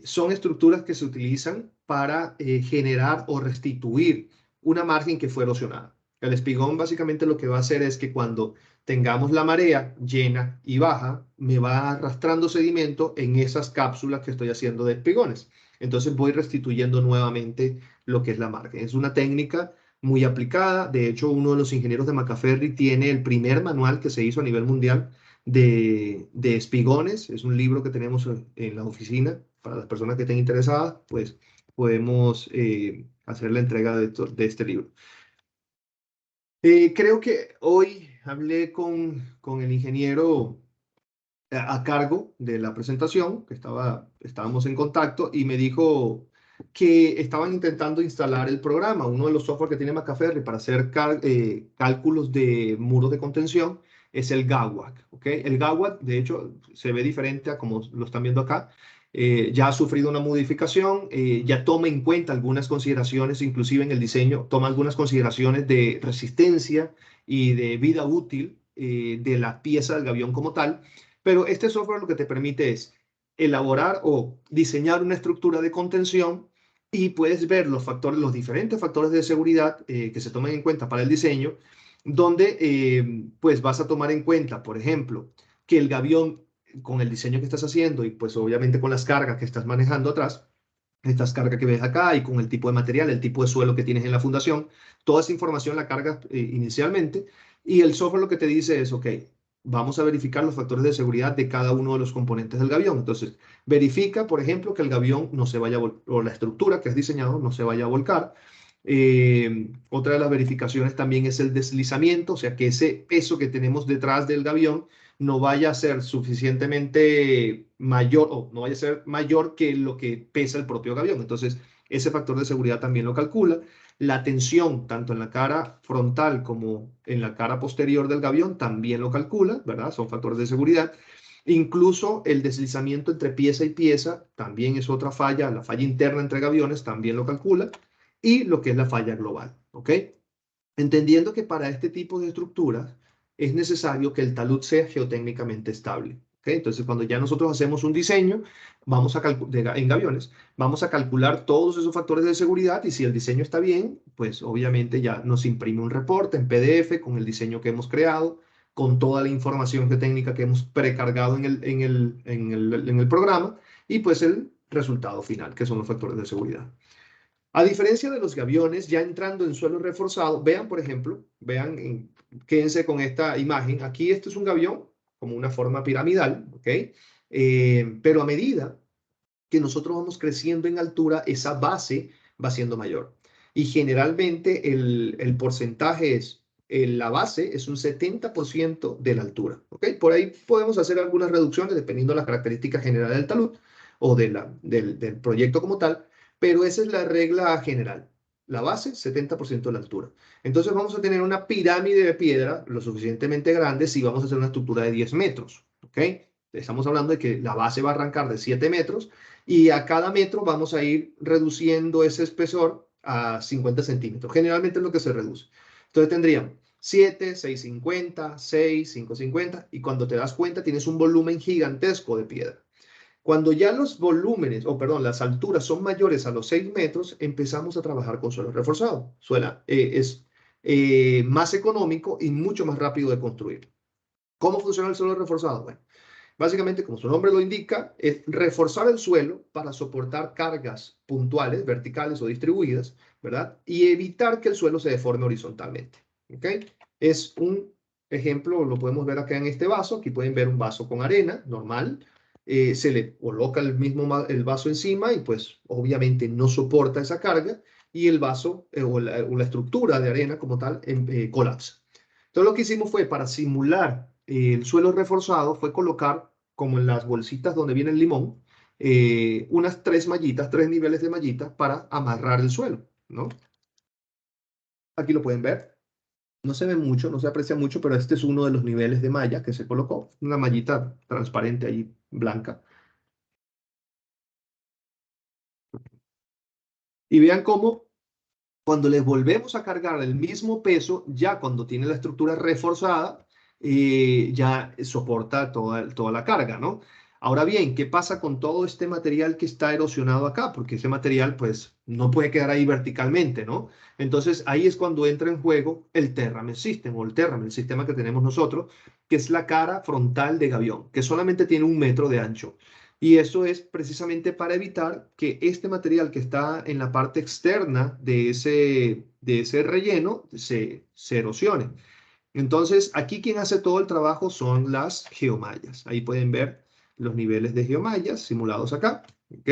son estructuras que se utilizan para generar o restituir una margen que fue erosionada. El espigón básicamente lo que va a hacer es que cuando tengamos la marea llena y baja, me va arrastrando sedimento en esas cápsulas que estoy haciendo de espigones. Entonces voy restituyendo nuevamente lo que es la margen. Es una técnica muy aplicada. De hecho, uno de los ingenieros de Macaferri tiene el primer manual que se hizo a nivel mundial de espigones. Es un libro que tenemos en la oficina. Para las personas que estén interesadas, pues podemos hacer la entrega de este libro. Creo que hoy hablé con el ingeniero a cargo de la presentación, que estábamos en contacto, y me dijo que estaban intentando instalar el programa, uno de los software que tiene Macaferri para hacer cálculos de muros de contención, es el GAWAC. ¿Okay? El GAWAC, de hecho, se ve diferente a como lo están viendo acá. Ya ha sufrido una modificación, ya toma en cuenta algunas consideraciones, inclusive en el diseño, toma algunas consideraciones de resistencia y de vida útil de la pieza del gavión como tal. Pero este software lo que te permite es elaborar o diseñar una estructura de contención y puedes ver los factores, los diferentes factores de seguridad que se toman en cuenta para el diseño, donde pues vas a tomar en cuenta, por ejemplo, que el gavión con el diseño que estás haciendo y pues obviamente con las cargas que estás manejando atrás, estas cargas que ves acá y con el tipo de material, el tipo de suelo que tienes en la fundación, toda esa información la cargas inicialmente y el software lo que te dice es, ok, vamos a verificar los factores de seguridad de cada uno de los componentes del gavión. Entonces, verifica, por ejemplo, que el gavión no se vaya, o la estructura que has diseñado no se vaya a volcar. Otra de las verificaciones también es el deslizamiento, o sea, que ese peso que tenemos detrás del gavión no vaya a ser suficientemente mayor o no vaya a ser mayor que lo que pesa el propio gavión. Entonces, ese factor de seguridad también lo calcula. La tensión, tanto en la cara frontal como en la cara posterior del gavión, también lo calcula, ¿verdad? Son factores de seguridad. Incluso el deslizamiento entre pieza y pieza también es otra falla. La falla interna entre gaviones también lo calcula. Y lo que es la falla global, ¿ok? Entendiendo que para este tipo de estructuras es necesario que el talud sea geotécnicamente estable. ¿Okay? Entonces, cuando ya nosotros hacemos un diseño en gaviones, vamos a calcular todos esos factores de seguridad y si el diseño está bien, pues obviamente ya nos imprime un reporte en PDF con el diseño que hemos creado, con toda la información geotécnica que hemos precargado en el programa y pues el resultado final, que son los factores de seguridad. A diferencia de los gaviones, ya entrando en suelo reforzado, vean, por ejemplo, quédense con esta imagen. Aquí este es un gavión como una forma piramidal, ¿ok? Pero a medida que nosotros vamos creciendo en altura, esa base va siendo mayor. Y generalmente el porcentaje es, la base es un 70% de la altura, ¿ok? Por ahí podemos hacer algunas reducciones dependiendo de las características generales del talud o del proyecto como tal, pero esa es la regla general. la base, 70% de la altura. Entonces vamos a tener una pirámide de piedra lo suficientemente grande si vamos a hacer una estructura de 10 metros, ¿ok? Estamos hablando de que la base va a arrancar de 7 metros y a cada metro vamos a ir reduciendo ese espesor a 50 centímetros. Generalmente es lo que se reduce. Entonces tendríamos 7, 6,50, 6, 5,50 y cuando te das cuenta tienes un volumen gigantesco de piedra. Cuando ya los volúmenes, o perdón, las alturas son mayores a los 6 metros, empezamos a trabajar con suelo reforzado. Es más económico y mucho más rápido de construir. ¿Cómo funciona el suelo reforzado? Bueno, básicamente, como su nombre lo indica, es reforzar el suelo para soportar cargas puntuales, verticales o distribuidas, ¿verdad? Y evitar que el suelo se deforme horizontalmente. ¿Ok? Es un ejemplo, lo podemos ver acá en este vaso. Aquí pueden ver un vaso con arena normal. Se le coloca el vaso encima y pues obviamente no soporta esa carga y el vaso o la estructura de arena como tal colapsa. Entonces lo que hicimos fue para simular el suelo reforzado fue colocar como en las bolsitas donde viene el limón, unas 3 mallitas, 3 niveles de mallitas para amarrar el suelo, ¿no? Aquí lo pueden ver. No se ve mucho, no se aprecia mucho, pero este es uno de los niveles de malla que se colocó. Una mallita transparente ahí, blanca. Y vean cómo cuando les volvemos a cargar el mismo peso, ya cuando tiene la estructura reforzada, ya soporta toda la carga, ¿no? Ahora bien, ¿qué pasa con todo este material que está erosionado acá? Porque ese material, pues, no puede quedar ahí verticalmente, ¿no? Entonces, ahí es cuando entra en juego el Terramed System, o el Terramed, el sistema que tenemos nosotros, que es la cara frontal de gavión, que solamente tiene 1 metro de ancho. Y eso es precisamente para evitar que este material que está en la parte externa de ese relleno se erosione. Entonces, aquí quien hace todo el trabajo son las geomallas. Ahí pueden ver los niveles de geomallas simulados acá. ¿Ok?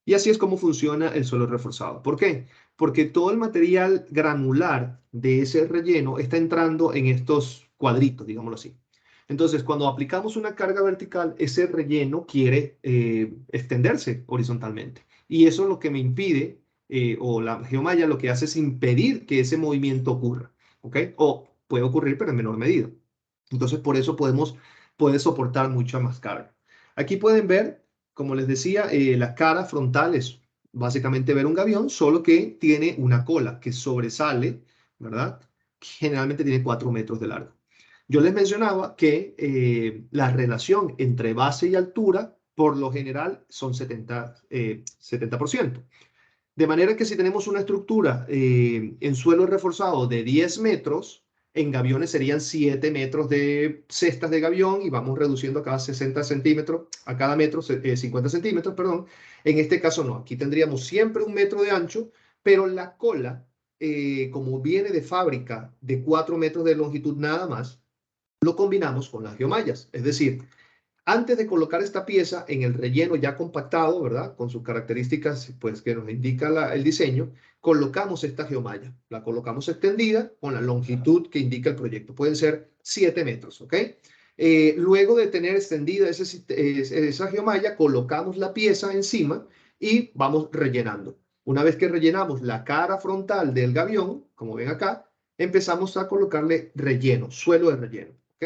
Y así es como funciona el suelo reforzado. ¿Por qué? Porque todo el material granular de ese relleno está entrando en estos cuadritos, digámoslo así. Entonces, cuando aplicamos una carga vertical, ese relleno quiere extenderse horizontalmente. Y eso es lo que me impide, o la geomalla lo que hace es impedir que ese movimiento ocurra. ¿Ok? O puede ocurrir, pero en menor medida. Entonces, por eso puede soportar mucha más carga. Aquí pueden ver, como les decía, la cara frontal es básicamente ver un gavión, solo que tiene una cola que sobresale, ¿verdad? Generalmente tiene 4 metros de largo. Yo les mencionaba que la relación entre base y altura, por lo general, son 70%. De manera que si tenemos una estructura en suelo reforzado de 10 metros, en gaviones serían 7 metros de cestas de gavión y vamos reduciendo a cada 60 centímetros, a cada metro 50 centímetros, perdón. En este caso no, aquí tendríamos siempre 1 metro de ancho, pero la cola, como viene de fábrica de 4 metros de longitud nada más, lo combinamos con las geomallas. Es decir, antes de colocar esta pieza en el relleno ya compactado, ¿verdad? Con sus características, pues, que nos indica el diseño, colocamos esta geomalla. La colocamos extendida con la longitud que indica el proyecto. Pueden ser 7 metros, ¿ok? Luego de tener extendida esa geomalla, colocamos la pieza encima y vamos rellenando. Una vez que rellenamos la cara frontal del gavión, como ven acá, empezamos a colocarle relleno, suelo de relleno, ¿ok?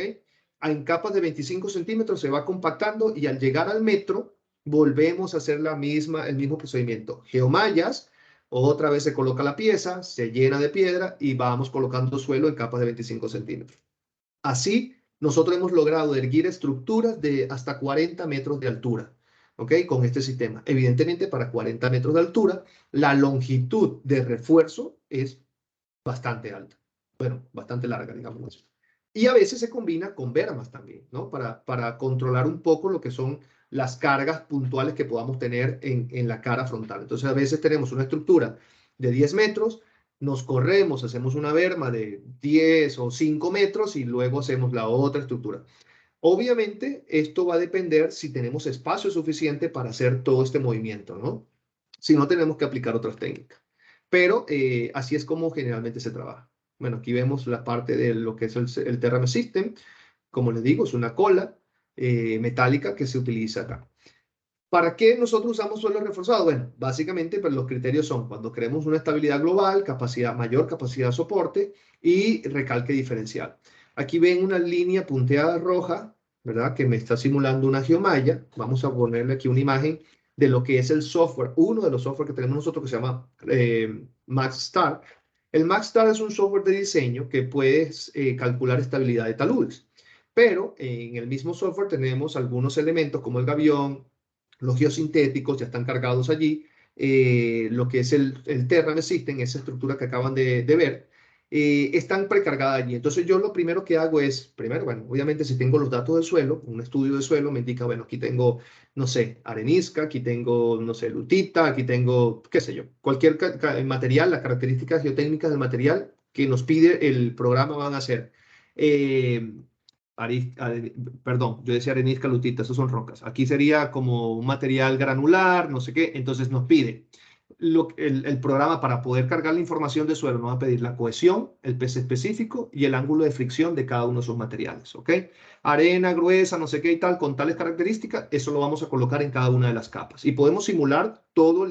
En capas de 25 centímetros se va compactando y al llegar al metro volvemos a hacer el mismo procedimiento. Geomallas, otra vez se coloca la pieza, se llena de piedra y vamos colocando suelo en capas de 25 centímetros. Así, nosotros hemos logrado erguir estructuras de hasta 40 metros de altura, ¿ok? Con este sistema. Evidentemente, para 40 metros de altura, la longitud de refuerzo es bastante alta. Bueno, bastante larga, digamos. Y a veces se combina con bermas también, ¿no? Para controlar un poco lo que son las cargas puntuales que podamos tener en la cara frontal. Entonces, a veces tenemos una estructura de 10 metros, nos corremos, hacemos una berma de 10 o 5 metros y luego hacemos la otra estructura. Obviamente, esto va a depender si tenemos espacio suficiente para hacer todo este movimiento, ¿no? Si no, tenemos que aplicar otras técnicas. Pero así es como generalmente se trabaja. Bueno, aquí vemos la parte de lo que es el Terramed System. Como les digo, es una cola metálica que se utiliza acá. ¿Para qué nosotros usamos suelo reforzado? Bueno, básicamente pues, los criterios son cuando queremos una estabilidad global, mayor capacidad de soporte y recalque diferencial. Aquí ven una línea punteada roja, ¿verdad? Que me está simulando una geomalla. Vamos a ponerle aquí una imagen de lo que es el software, uno de los software que tenemos nosotros que se llama MaxStar. El MaxStar es un software de diseño que puedes calcular estabilidad de taludes. Pero en el mismo software tenemos algunos elementos como el gavión, los geosintéticos ya están cargados allí, lo que es el Terra System, esa estructura que acaban de ver, están precargadas allí. Entonces yo lo primero que hago es, primero, bueno, obviamente si tengo los datos del suelo, un estudio de suelo me indica, bueno, aquí tengo, no sé, arenisca, aquí tengo, no sé, lutita, aquí tengo, qué sé yo, cualquier material, las características geotécnicas del material que nos pide el programa van a ser. Eh, perdón, yo decía arenisca, lutita, esos son rocas. Aquí sería como un material granular, no sé qué, entonces nos pide el programa para poder cargar la información de suelo, nos va a pedir la cohesión, el peso específico y el ángulo de fricción de cada uno de esos materiales, ¿ok? Arena gruesa, no sé qué y tal, con tales características, eso lo vamos a colocar en cada una de las capas. Y podemos simular todo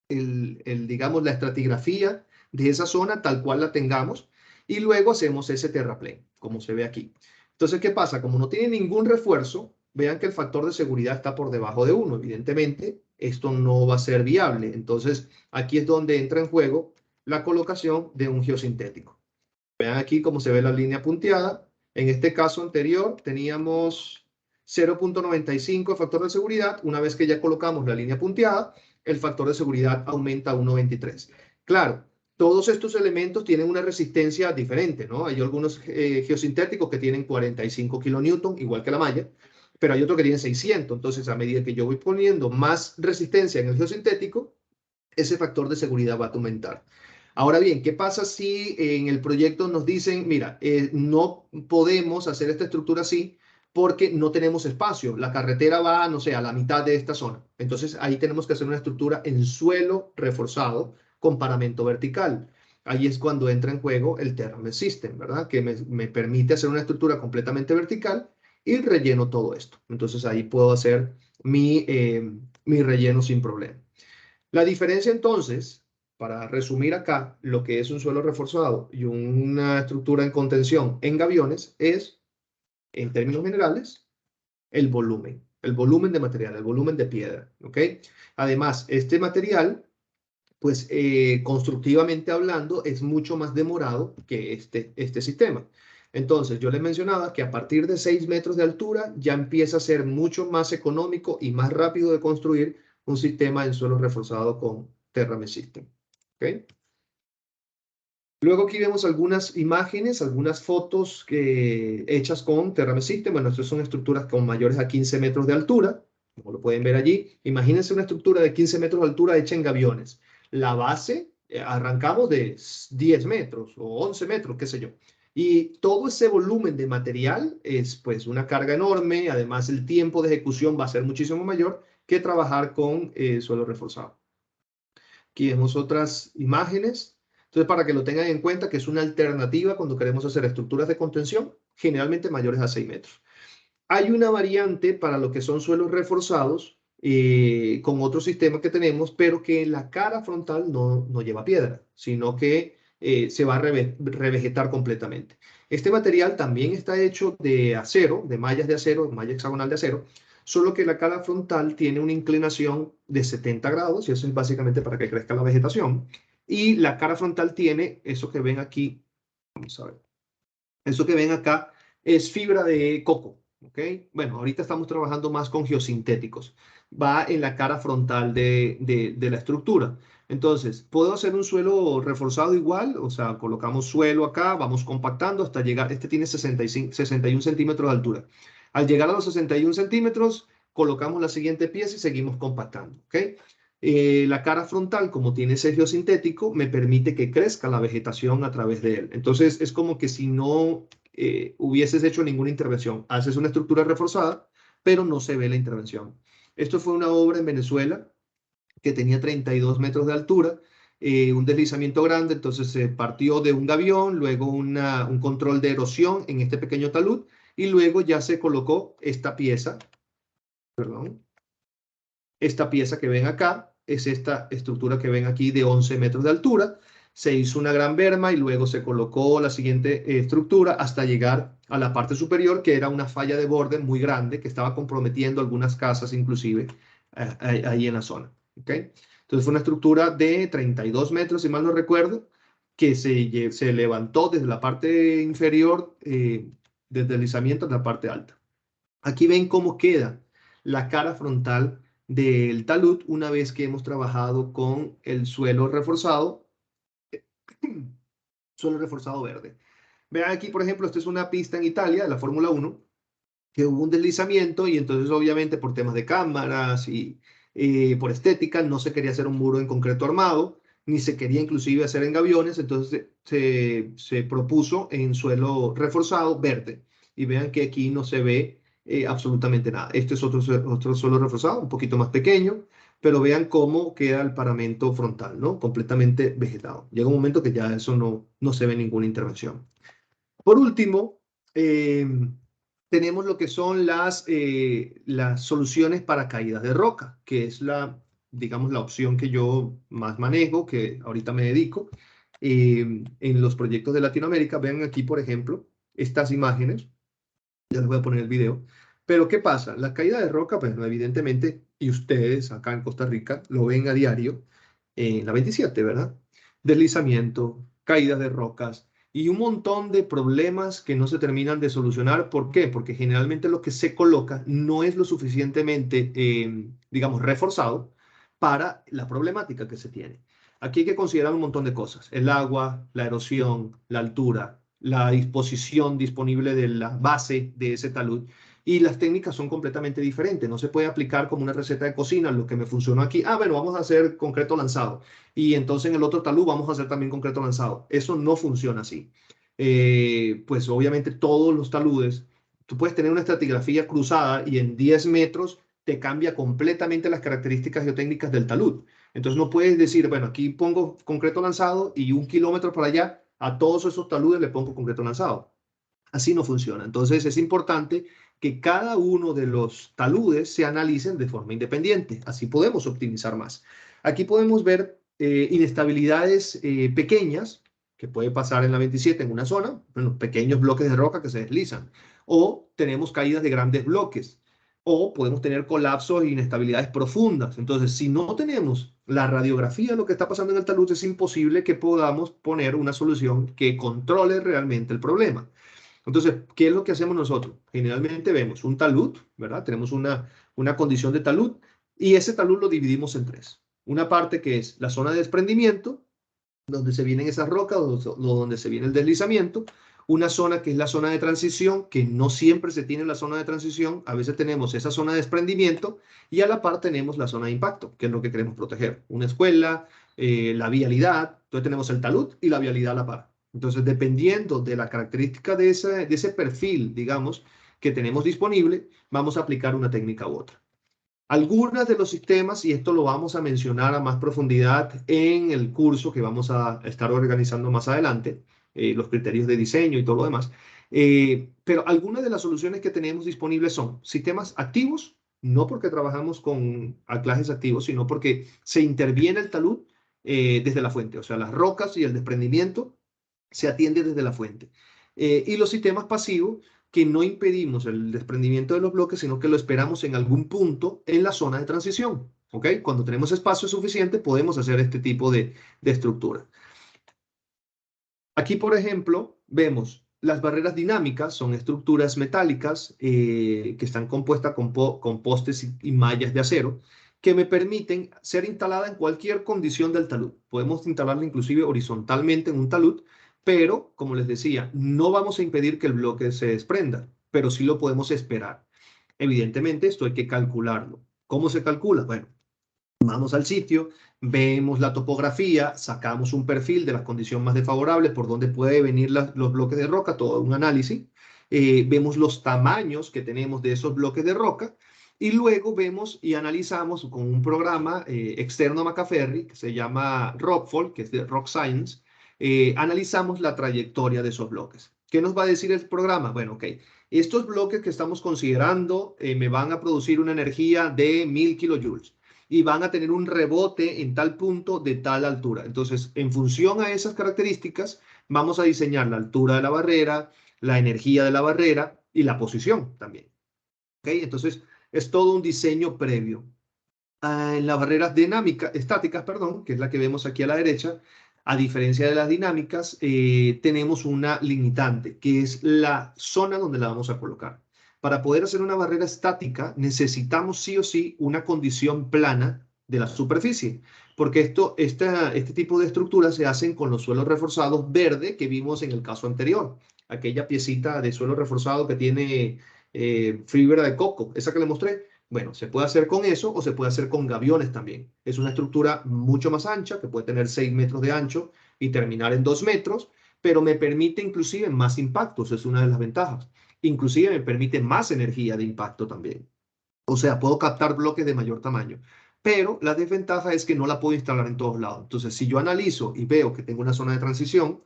digamos, la estratigrafía de esa zona tal cual la tengamos y luego hacemos ese terraplén, como se ve aquí. Entonces, ¿qué pasa? Como no tiene ningún refuerzo, vean que el factor de seguridad está por debajo de 1. Evidentemente, esto no va a ser viable. Entonces, aquí es donde entra en juego la colocación de un geosintético. Vean aquí cómo se ve la línea punteada. En este caso anterior teníamos 0.95 de factor de seguridad. Una vez que ya colocamos la línea punteada, el factor de seguridad aumenta a 1.23. Claro, todos estos elementos tienen una resistencia diferente, ¿no? Hay algunos geosintéticos que tienen 45 kilonewton, igual que la malla, pero hay otros que tienen 600. Entonces, a medida que yo voy poniendo más resistencia en el geosintético, ese factor de seguridad va a aumentar. Ahora bien, ¿qué pasa si en el proyecto nos dicen, mira, no podemos hacer esta estructura así porque no tenemos espacio? La carretera va, no sé, a la mitad de esta zona. Entonces ahí tenemos que hacer una estructura en suelo reforzado con paramento vertical. Ahí es cuando entra en juego el Terramed System, ¿verdad? Que me permite hacer una estructura completamente vertical y relleno todo esto. Entonces ahí puedo hacer mi relleno sin problema. La diferencia entonces, para resumir acá, lo que es un suelo reforzado y una estructura en contención en gaviones es, en términos generales, el volumen de material, el volumen de piedra, ¿ok? Además, este material, pues constructivamente hablando, es mucho más demorado que este sistema. Entonces, yo les mencionaba que a partir de 6 metros de altura ya empieza a ser mucho más económico y más rápido de construir un sistema en suelo reforzado con Terramed System. ¿Okay? Luego aquí vemos algunas imágenes, algunas fotos hechas con Terramed System. Bueno, estas son estructuras con mayores a 15 metros de altura, como lo pueden ver allí. Imagínense una estructura de 15 metros de altura hecha en gaviones. La base, arrancamos de 10 metros o 11 metros, qué sé yo. Y todo ese volumen de material es pues una carga enorme. Además, el tiempo de ejecución va a ser muchísimo mayor que trabajar con suelo reforzado. Aquí vemos otras imágenes. Entonces, para que lo tengan en cuenta, que es una alternativa cuando queremos hacer estructuras de contención, generalmente mayores a 6 metros. Hay una variante para lo que son suelos reforzados con otro sistema que tenemos, pero que la cara frontal no lleva piedra, sino que se va a revegetar completamente. Este material también está hecho de acero, de mallas de acero, malla hexagonal de acero, solo que la cara frontal tiene una inclinación de 70 grados, y eso es básicamente para que crezca la vegetación. Y la cara frontal tiene eso que ven aquí, vamos a ver, eso que ven acá es fibra de coco. ¿Ok? Bueno, ahorita estamos trabajando más con geosintéticos. Va en la cara frontal de la estructura. Entonces, ¿puedo hacer un suelo reforzado igual? O sea, colocamos suelo acá, vamos compactando hasta llegar, este tiene 61 centímetros de altura. Al llegar a los 61 centímetros, colocamos la siguiente pieza y seguimos compactando. ¿Ok? La cara frontal, como tiene ese geosintético, me permite que crezca la vegetación a través de él. Entonces, es como que si no hubieses hecho ninguna intervención. Haces una estructura reforzada, pero no se ve la intervención. Esto fue una obra en Venezuela que tenía 32 metros de altura, un deslizamiento grande, entonces se partió de un gavión, luego un control de erosión en este pequeño talud, y luego ya se colocó esta pieza, perdón, Esta pieza que ven acá es esta estructura que ven aquí de 11 metros de altura. Se hizo una gran berma y luego se colocó la siguiente estructura hasta llegar a la parte superior, que era una falla de borde muy grande que estaba comprometiendo algunas casas inclusive ahí en la zona. ¿Okay? Entonces fue una estructura de 32 metros, si mal no recuerdo, que se levantó desde la parte inferior del deslizamiento a la parte alta. Aquí ven cómo queda la cara frontal del talud una vez que hemos trabajado con el suelo reforzado verde. Vean aquí, por ejemplo, esta es una pista en Italia de la Fórmula 1, que hubo un deslizamiento y entonces obviamente por temas de cámaras y por estética no se quería hacer un muro en concreto armado, ni se quería inclusive hacer en gaviones, entonces se propuso en suelo reforzado verde. Y vean que aquí no se ve absolutamente nada. Este es otro suelo reforzado, un poquito más pequeño, pero vean cómo queda el paramento frontal, ¿no? Completamente vegetado. Llega un momento que ya eso no se ve ninguna intervención. Por último, tenemos lo que son las soluciones para caídas de roca, que es digamos, la opción que yo más manejo, que ahorita me dedico. En los proyectos de Latinoamérica, vean aquí, por ejemplo, estas imágenes. Ya les voy a poner el video. Pero, ¿qué pasa? La caída de roca, pues evidentemente, y ustedes acá en Costa Rica lo ven a diario, en la 27, ¿verdad? Deslizamiento, caídas de rocas y un montón de problemas que no se terminan de solucionar. ¿Por qué? Porque generalmente lo que se coloca no es lo suficientemente, digamos, reforzado para la problemática que se tiene. Aquí hay que considerar un montón de cosas: el agua, la erosión, la altura, la disposición disponible de la base de ese talud. Y las técnicas son completamente diferentes. No se puede aplicar como una receta de cocina lo que me funcionó aquí. Ah, bueno, vamos a hacer concreto lanzado. Y entonces en el otro talud vamos a hacer también concreto lanzado. Eso no funciona así. Pues obviamente todos los taludes, tú puedes tener una estratigrafía cruzada y en 10 metros te cambia completamente las características geotécnicas del talud. Entonces no puedes decir, bueno, aquí pongo concreto lanzado y 1 kilómetro para allá a todos esos taludes le pongo concreto lanzado. Así no funciona. Entonces es importante que cada uno de los taludes se analicen de forma independiente. Así podemos optimizar más. Aquí podemos ver inestabilidades pequeñas que puede pasar en la 27 en una zona, bueno, pequeños bloques de roca que se deslizan. O tenemos caídas de grandes bloques. O podemos tener colapsos e inestabilidades profundas. Entonces, si no tenemos la radiografía de lo que está pasando en el talud, es imposible que podamos poner una solución que controle realmente el problema. Entonces, ¿qué es lo que hacemos nosotros? Generalmente vemos un talud, ¿verdad? Tenemos una condición de talud y ese talud lo dividimos en tres. Una parte que es la zona de desprendimiento, donde se vienen esas rocas, donde se viene el deslizamiento. Una zona que es la zona de transición, que no siempre se tiene la zona de transición. A veces tenemos esa zona de desprendimiento y a la par tenemos la zona de impacto, que es lo que queremos proteger. Una escuela, la vialidad. Entonces tenemos el talud y la vialidad a la par. Entonces, dependiendo de la característica de ese perfil, digamos, que tenemos disponible, vamos a aplicar una técnica u otra. Algunos de los sistemas, y esto lo vamos a mencionar a más profundidad en el curso que vamos a estar organizando más adelante, los criterios de diseño y todo lo demás, pero algunas de las soluciones que tenemos disponibles son sistemas activos, no porque trabajamos con anclajes activos, sino porque se interviene el talud desde la fuente, o sea, las rocas y el desprendimiento se atiende desde la fuente. Y los sistemas pasivos, que no impedimos el desprendimiento de los bloques, sino que lo esperamos en algún punto en la zona de transición. ¿Ok? Cuando tenemos espacio suficiente, podemos hacer este tipo de estructura. Aquí, por ejemplo, vemos las barreras dinámicas, son estructuras metálicas que están compuestas con postes y mallas de acero, que me permiten ser instalada en cualquier condición del talud. Podemos instalarla inclusive horizontalmente en un talud, pero, como les decía, no vamos a impedir que el bloque se desprenda, pero sí lo podemos esperar. Evidentemente, esto hay que calcularlo. ¿Cómo se calcula? Bueno, vamos al sitio, vemos la topografía, sacamos un perfil de las condiciones más desfavorables, por donde pueden venir los bloques de roca, todo un análisis. Vemos los tamaños que tenemos de esos bloques de roca y luego vemos y analizamos con un programa externo a Macaferri que se llama Rockfall, que es de Rock Science. Analizamos la trayectoria de esos bloques. ¿Qué nos va a decir el programa? Bueno, ok, estos bloques que estamos considerando me van a producir una energía de 1000 kilojoules. y van a tener un rebote en tal punto de tal altura. Entonces, en función a esas características, vamos a diseñar la altura de la barrera, la energía de la barrera y la posición también. ¿Okay? Entonces, es todo un diseño previo. En las barreras estáticas, perdón, que es la que vemos aquí a la derecha, a diferencia de las dinámicas, tenemos una limitante, que es la zona donde la vamos a colocar. Para poder hacer una barrera estática, necesitamos sí o sí una condición plana de la superficie, porque este tipo de estructuras se hacen con los suelos reforzados verde que vimos en el caso anterior, aquella piecita de suelo reforzado que tiene fibra de coco, esa que le mostré. Bueno, se puede hacer con eso o se puede hacer con gaviones también. Es una estructura mucho más ancha, que puede tener 6 metros de ancho y terminar en 2 metros, pero me permite inclusive más impactos, es una de las ventajas. Inclusive me permite más energía de impacto también. O sea, puedo captar bloques de mayor tamaño. Pero la desventaja es que no la puedo instalar en todos lados. Entonces, si yo analizo y veo que tengo una zona de transición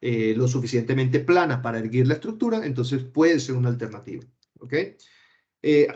lo suficientemente plana para erguir la estructura, entonces puede ser una alternativa. ¿Ok? Eh,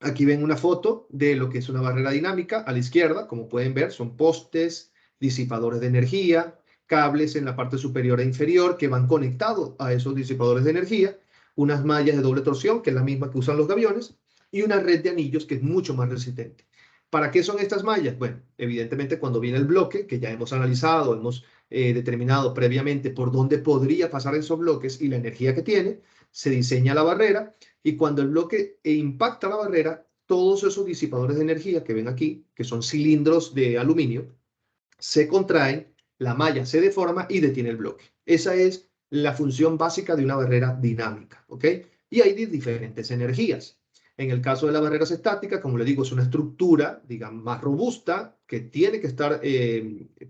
Aquí ven una foto de lo que es una barrera dinámica. A la izquierda, como pueden ver, son postes, disipadores de energía, cables en la parte superior e inferior que van conectados a esos disipadores de energía, unas mallas de doble torsión, que es la misma que usan los gaviones, y una red de anillos que es mucho más resistente. ¿Para qué son estas mallas? Bueno, evidentemente cuando viene el bloque, que ya hemos analizado, hemos determinado previamente por dónde podría pasar esos bloques y la energía que tiene, se diseña la barrera y cuando el bloque impacta la barrera, todos esos disipadores de energía que ven aquí, que son cilindros de aluminio, se contraen, la malla se deforma y detiene el bloque. Esa es la función básica de una barrera dinámica, ¿ok? Y hay diferentes energías. En el caso de las barreras estáticas, como le digo, es una estructura, digamos, más robusta, que tiene que estar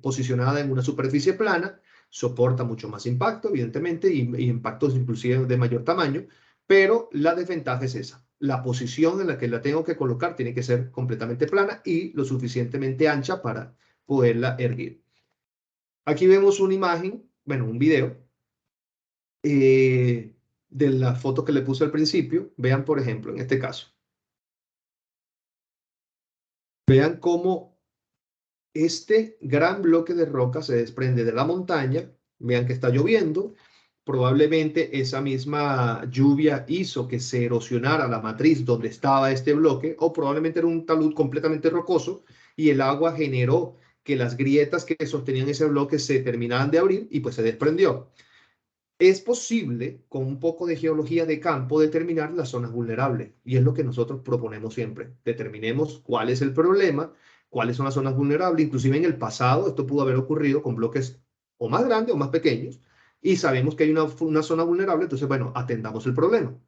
posicionada en una superficie plana, soporta mucho más impacto, evidentemente, y impactos inclusive de mayor tamaño, pero la desventaja es esa. La posición en la que la tengo que colocar tiene que ser completamente plana y lo suficientemente ancha para poderla erguir. Aquí vemos una imagen, bueno, un video de la foto que le puse al principio. Vean, por ejemplo, en este caso. Vean cómo este gran bloque de roca se desprende de la montaña. Vean que está lloviendo. Probablemente esa misma lluvia hizo que se erosionara la matriz donde estaba este bloque, o probablemente era un talud completamente rocoso y el agua generó que las grietas que sostenían ese bloque se terminaran de abrir y pues se desprendió. Es posible, con un poco de geología de campo, determinar las zonas vulnerables. Y es lo que nosotros proponemos siempre. Determinemos cuál es el problema, cuáles son las zonas vulnerables. Inclusive en el pasado esto pudo haber ocurrido con bloques o más grandes o más pequeños. Y sabemos que hay una zona vulnerable, entonces, bueno, atendamos el problema.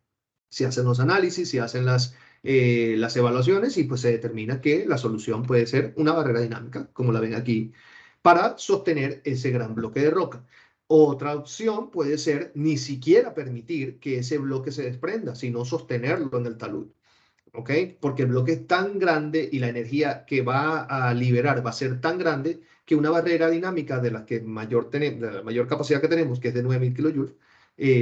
Se hacen los análisis, se hacen las evaluaciones y pues se determina que la solución puede ser una barrera dinámica, como la ven aquí, para sostener ese gran bloque de roca. Otra opción puede ser ni siquiera permitir que ese bloque se desprenda, sino sostenerlo en el talud. ¿Ok? Porque el bloque es tan grande y la energía que va a liberar va a ser tan grande que una barrera dinámica de la mayor capacidad que tenemos, que es de 9000 kilojoules,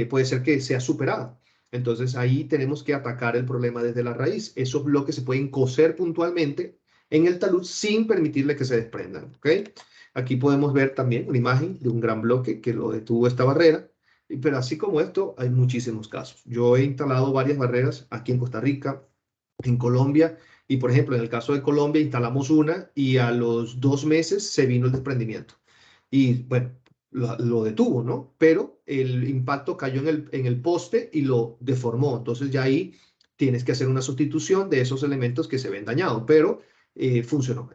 puede ser que sea superada. Entonces ahí tenemos que atacar el problema desde la raíz. Esos bloques se pueden coser puntualmente en el talud sin permitirle que se desprendan. ¿Ok? Aquí podemos ver también una imagen de un gran bloque que lo detuvo esta barrera. Pero así como esto, hay muchísimos casos. Yo he instalado varias barreras aquí en Costa Rica, en Colombia, y por ejemplo, en el caso de Colombia instalamos una y a los 2 meses se vino el desprendimiento. Y bueno, lo detuvo, ¿no? Pero el impacto cayó en el poste y lo deformó. Entonces ya ahí tienes que hacer una sustitución de esos elementos que se ven dañados, pero funcionó.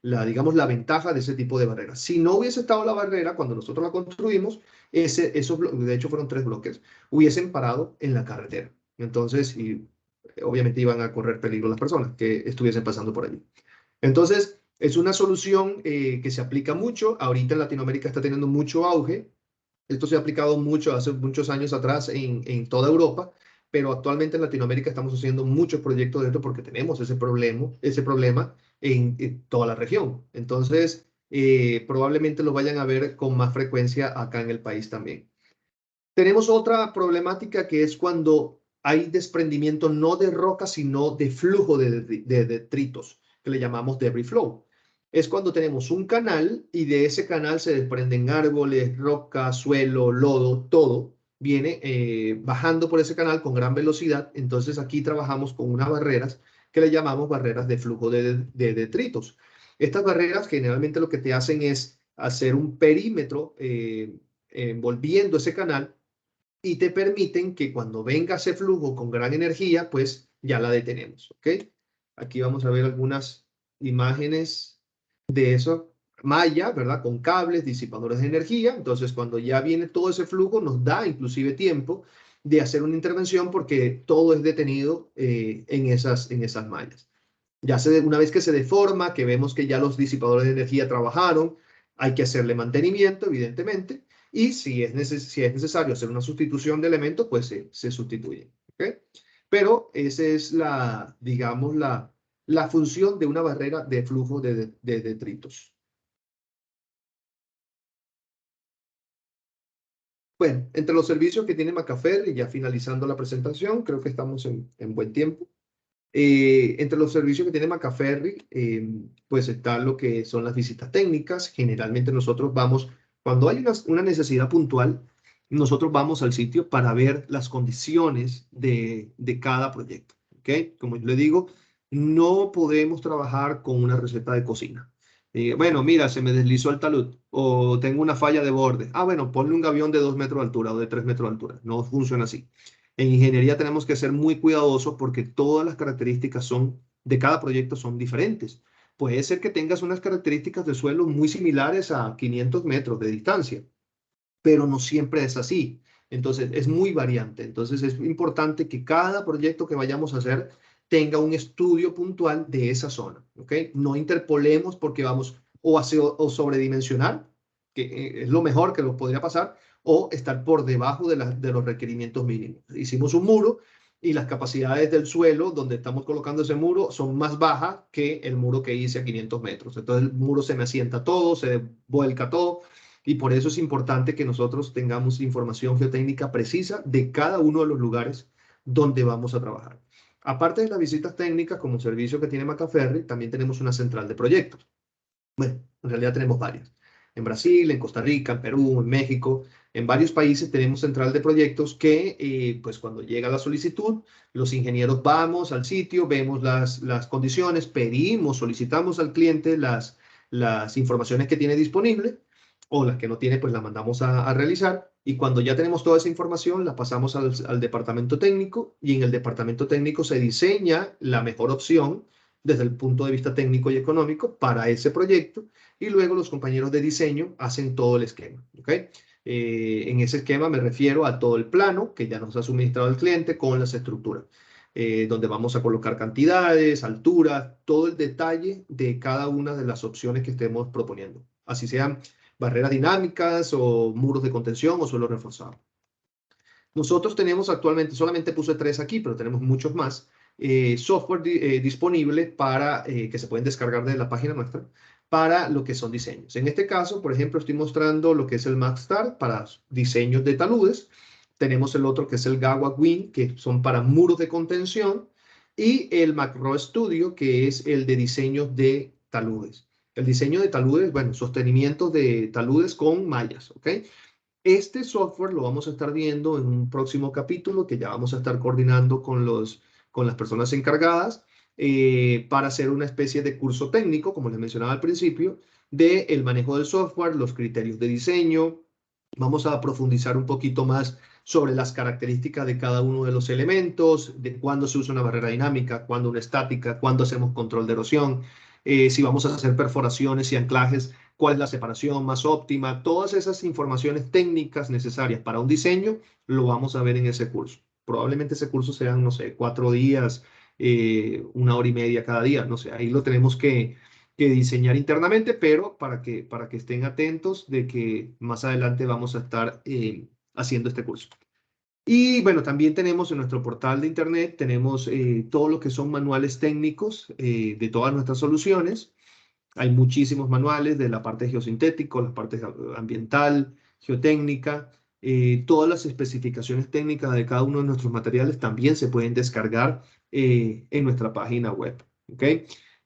Digamos, la ventaja de ese tipo de barreras. Si no hubiese estado la barrera cuando nosotros la construimos, de hecho fueron 3 bloques, hubiesen parado en la carretera. Entonces, obviamente iban a correr peligro las personas que estuviesen pasando por allí. Entonces, es una solución que se aplica mucho. Ahorita en Latinoamérica está teniendo mucho auge. Esto se ha aplicado mucho hace muchos años atrás en toda Europa, pero actualmente en Latinoamérica estamos haciendo muchos proyectos de esto porque tenemos ese problema en toda la región. Entonces, probablemente lo vayan a ver con más frecuencia acá en el país también. Tenemos otra problemática que es cuando hay desprendimiento no de roca, sino de flujo de detritos, que le llamamos debris flow. Es cuando tenemos un canal y de ese canal se desprenden árboles, roca, suelo, lodo, todo viene bajando por ese canal con gran velocidad. Entonces aquí trabajamos con unas barreras que le llamamos barreras de flujo de detritos. Estas barreras generalmente lo que te hacen es hacer un perímetro envolviendo ese canal y te permiten que cuando venga ese flujo con gran energía, pues ya la detenemos, ¿ok? Aquí vamos a ver algunas imágenes de eso, malla, ¿verdad? Con cables, disipadores de energía. Entonces, cuando ya viene todo ese flujo, nos da inclusive tiempo de hacer una intervención porque todo es detenido en esas mallas. Una vez que se deforma, que vemos que ya los disipadores de energía trabajaron, hay que hacerle mantenimiento, evidentemente, y si es necesario hacer una sustitución de elementos, pues se sustituye. ¿Okay? Pero esa es digamos, la función de una barrera de flujo de detritos. Bueno, entre los servicios que tiene Macafer, y ya finalizando la presentación, creo que estamos en buen tiempo. Entre los servicios que tiene Macaferri, pues está lo que son las visitas técnicas. Generalmente nosotros vamos, cuando hay una necesidad puntual, nosotros vamos al sitio para ver las condiciones de cada proyecto. ¿Okay? Como yo le digo, no podemos trabajar con una receta de cocina. Bueno, mira, se me deslizó el talud o tengo una falla de borde. Ah, bueno, ponle un gavión de 2 metros de altura o de 3 metros de altura. No funciona así. En ingeniería tenemos que ser muy cuidadosos porque todas las características de cada proyecto son diferentes. Puede ser que tengas unas características de suelo muy similares a 500 metros de distancia, pero no siempre es así. Entonces, es muy variante. Entonces, es importante que cada proyecto que vayamos a hacer tenga un estudio puntual de esa zona. ¿Ok? No interpolemos porque vamos o sobredimensionar, que es lo mejor que nos podría pasar, o estar por debajo de los requerimientos mínimos. Hicimos un muro y las capacidades del suelo donde estamos colocando ese muro son más bajas que el muro que hice a 500 metros. Entonces el muro se me asienta todo, se vuelca todo y por eso es importante que nosotros tengamos información geotécnica precisa de cada uno de los lugares donde vamos a trabajar. Aparte de las visitas técnicas como servicio que tiene Macaferri, también tenemos una central de proyectos. Bueno, en realidad tenemos varias. En Brasil, en Costa Rica, en Perú, en México, en varios países tenemos central de proyectos que, pues cuando llega la solicitud, los ingenieros vamos al sitio, vemos las condiciones, pedimos, solicitamos al cliente las informaciones que tiene disponible o las que no tiene, pues las mandamos a realizar. Y cuando ya tenemos toda esa información, la pasamos al departamento técnico y en el departamento técnico se diseña la mejor opción desde el punto de vista técnico y económico para ese proyecto y luego los compañeros de diseño hacen todo el esquema. ¿Okay? En ese esquema me refiero a todo el plano que ya nos ha suministrado el cliente con las estructuras, donde vamos a colocar cantidades, alturas, todo el detalle de cada una de las opciones que estemos proponiendo, así sean barreras dinámicas o muros de contención o suelo reforzado. Nosotros tenemos actualmente, solamente puse 3 aquí, pero tenemos muchos más, software disponible para que se pueden descargar de la página nuestra para lo que son diseños. En este caso, por ejemplo, estoy mostrando lo que es el MaxStar para diseños de taludes. Tenemos el otro que es el Gawa Win, que son para muros de contención, y el Macro Studio, que es el de diseños de taludes. El diseño de taludes, bueno, sostenimiento de taludes con mallas, ¿ok? Este software lo vamos a estar viendo en un próximo capítulo que ya vamos a estar coordinando con las personas encargadas para hacer una especie de curso técnico, como les mencionaba al principio, del manejo del software, los criterios de diseño. Vamos a profundizar un poquito más sobre las características de cada uno de los elementos, de cuándo se usa una barrera dinámica, cuándo una estática, cuándo hacemos control de erosión, si vamos a hacer perforaciones y anclajes, cuál es la separación más óptima, todas esas informaciones técnicas necesarias para un diseño, lo vamos a ver en ese curso. Probablemente ese curso sean, no sé, 4 días, 1 hora y media cada día, no sé, ahí lo tenemos que diseñar internamente, pero para que estén atentos de que más adelante vamos a estar haciendo este curso. Y bueno, también tenemos en nuestro portal de internet, tenemos todo lo que son manuales técnicos de todas nuestras soluciones. Hay muchísimos manuales de la parte geosintético, la parte ambiental, geotécnica, Todas las especificaciones técnicas de cada uno de nuestros materiales también se pueden descargar en nuestra página web. ¿Ok?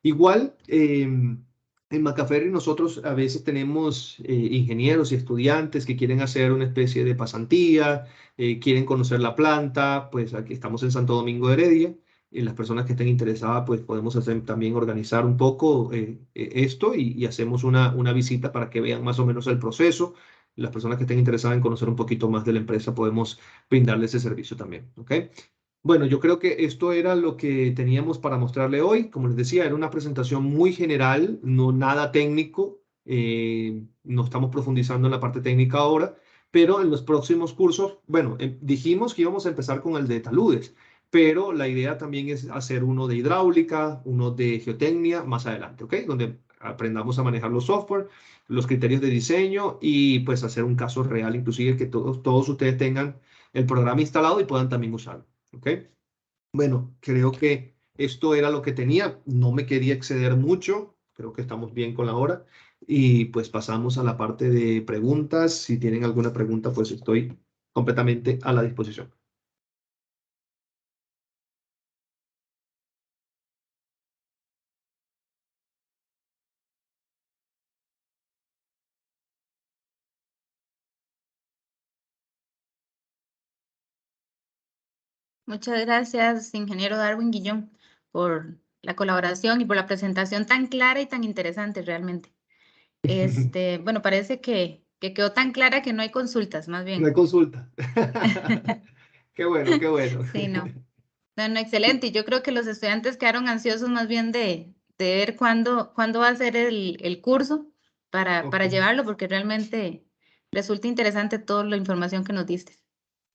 Igual, en Macaferry nosotros a veces tenemos ingenieros y estudiantes que quieren hacer una especie de pasantía, quieren conocer la planta, pues aquí estamos en Santo Domingo de Heredia. Y las personas que estén interesadas, pues podemos también organizar un poco esto y hacemos una visita para que vean más o menos el proceso. Las personas que estén interesadas en conocer un poquito más de la empresa, podemos brindarles ese servicio también. ¿Ok? Bueno, yo creo que esto era lo que teníamos para mostrarle hoy. Como les decía, era una presentación muy general, no nada técnico. No estamos profundizando en la parte técnica ahora, pero en los próximos cursos, bueno, dijimos que íbamos a empezar con el de taludes, pero la idea también es hacer uno de hidráulica, uno de geotecnia más adelante, ¿ok? Donde aprendamos a manejar los software, los criterios de diseño y pues hacer un caso real, inclusive que todos ustedes tengan el programa instalado y puedan también usarlo. ¿Ok? Bueno, creo que esto era lo que tenía. No me quería exceder mucho. Creo que estamos bien con la hora. Y pues pasamos a la parte de preguntas. Si tienen alguna pregunta, pues estoy completamente a la disposición. Muchas gracias, ingeniero Darwin Guillón, por la colaboración y por la presentación tan clara y tan interesante realmente. Bueno, parece que quedó tan clara que no hay consultas, más No hay bien. consulta. Qué bueno, qué bueno. Sí, no. No, no, excelente. Y yo creo que los estudiantes quedaron ansiosos más bien de ver cuándo va a ser el curso Ok. para llevarlo, porque realmente resulta interesante toda la información que nos diste.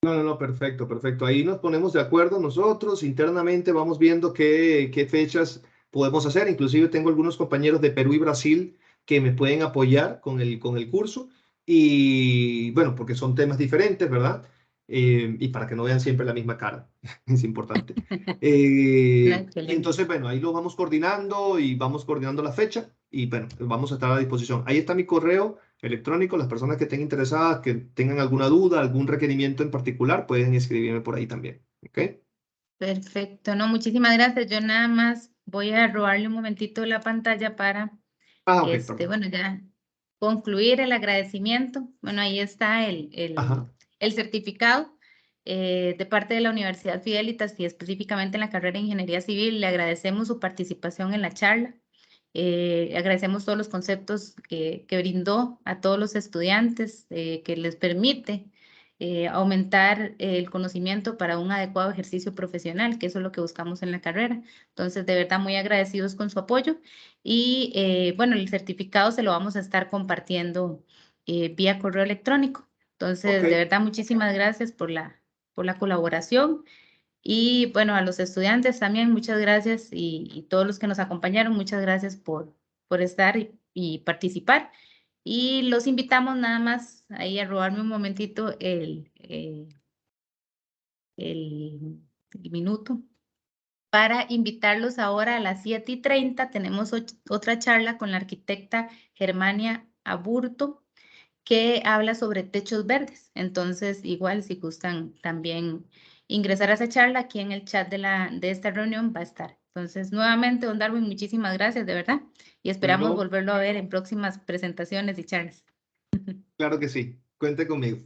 No, no, no, perfecto, perfecto. Ahí nos ponemos de acuerdo nosotros, internamente vamos viendo qué fechas podemos hacer. Inclusive tengo algunos compañeros de Perú y Brasil que me pueden apoyar con el curso. Y bueno, porque son temas diferentes, ¿verdad? Y para que no vean siempre la misma cara, es importante. No, Y excelente. entonces, bueno, ahí lo vamos coordinando y vamos coordinando la fecha y bueno, vamos a estar a disposición. Ahí está mi correo electrónico. Las personas que estén interesadas, que tengan alguna duda, algún requerimiento en particular, pueden escribirme por ahí también. ¿Ok? Perfecto. No, muchísimas gracias. Yo nada más voy a robarle un momentito la pantalla para, Ah, ok, perfecto. bueno, ya concluir el agradecimiento. Bueno, ahí está Ajá. el certificado de parte de la Universidad Fidelitas y específicamente en la carrera de Ingeniería Civil. Le agradecemos su participación en la charla. Agradecemos todos los conceptos que brindó a todos los estudiantes, que les permite aumentar el conocimiento para un adecuado ejercicio profesional, que eso es lo que buscamos en la carrera. Entonces, de verdad, muy agradecidos con su apoyo y bueno, el certificado se lo vamos a estar compartiendo vía correo electrónico. Ok. Entonces, de verdad, muchísimas gracias por la colaboración. Y bueno, a los estudiantes también, muchas gracias y todos los que nos acompañaron, muchas gracias por estar y participar. Y los invitamos nada más ahí a robarme un momentito el minuto para invitarlos ahora a las 7:30. Tenemos otra charla con la arquitecta Germania Aburto que habla sobre techos verdes. Entonces, igual si gustan también ingresar a esa charla, aquí en el chat de esta reunión va a estar. Entonces, nuevamente, don Darwin, muchísimas gracias, de verdad, y esperamos Bueno, volverlo a ver en próximas presentaciones y charlas. claro que sí. Cuente conmigo.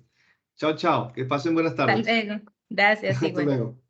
Chao, chao. Que pasen buenas Hasta tardes. luego. Gracias, Hasta igual. luego.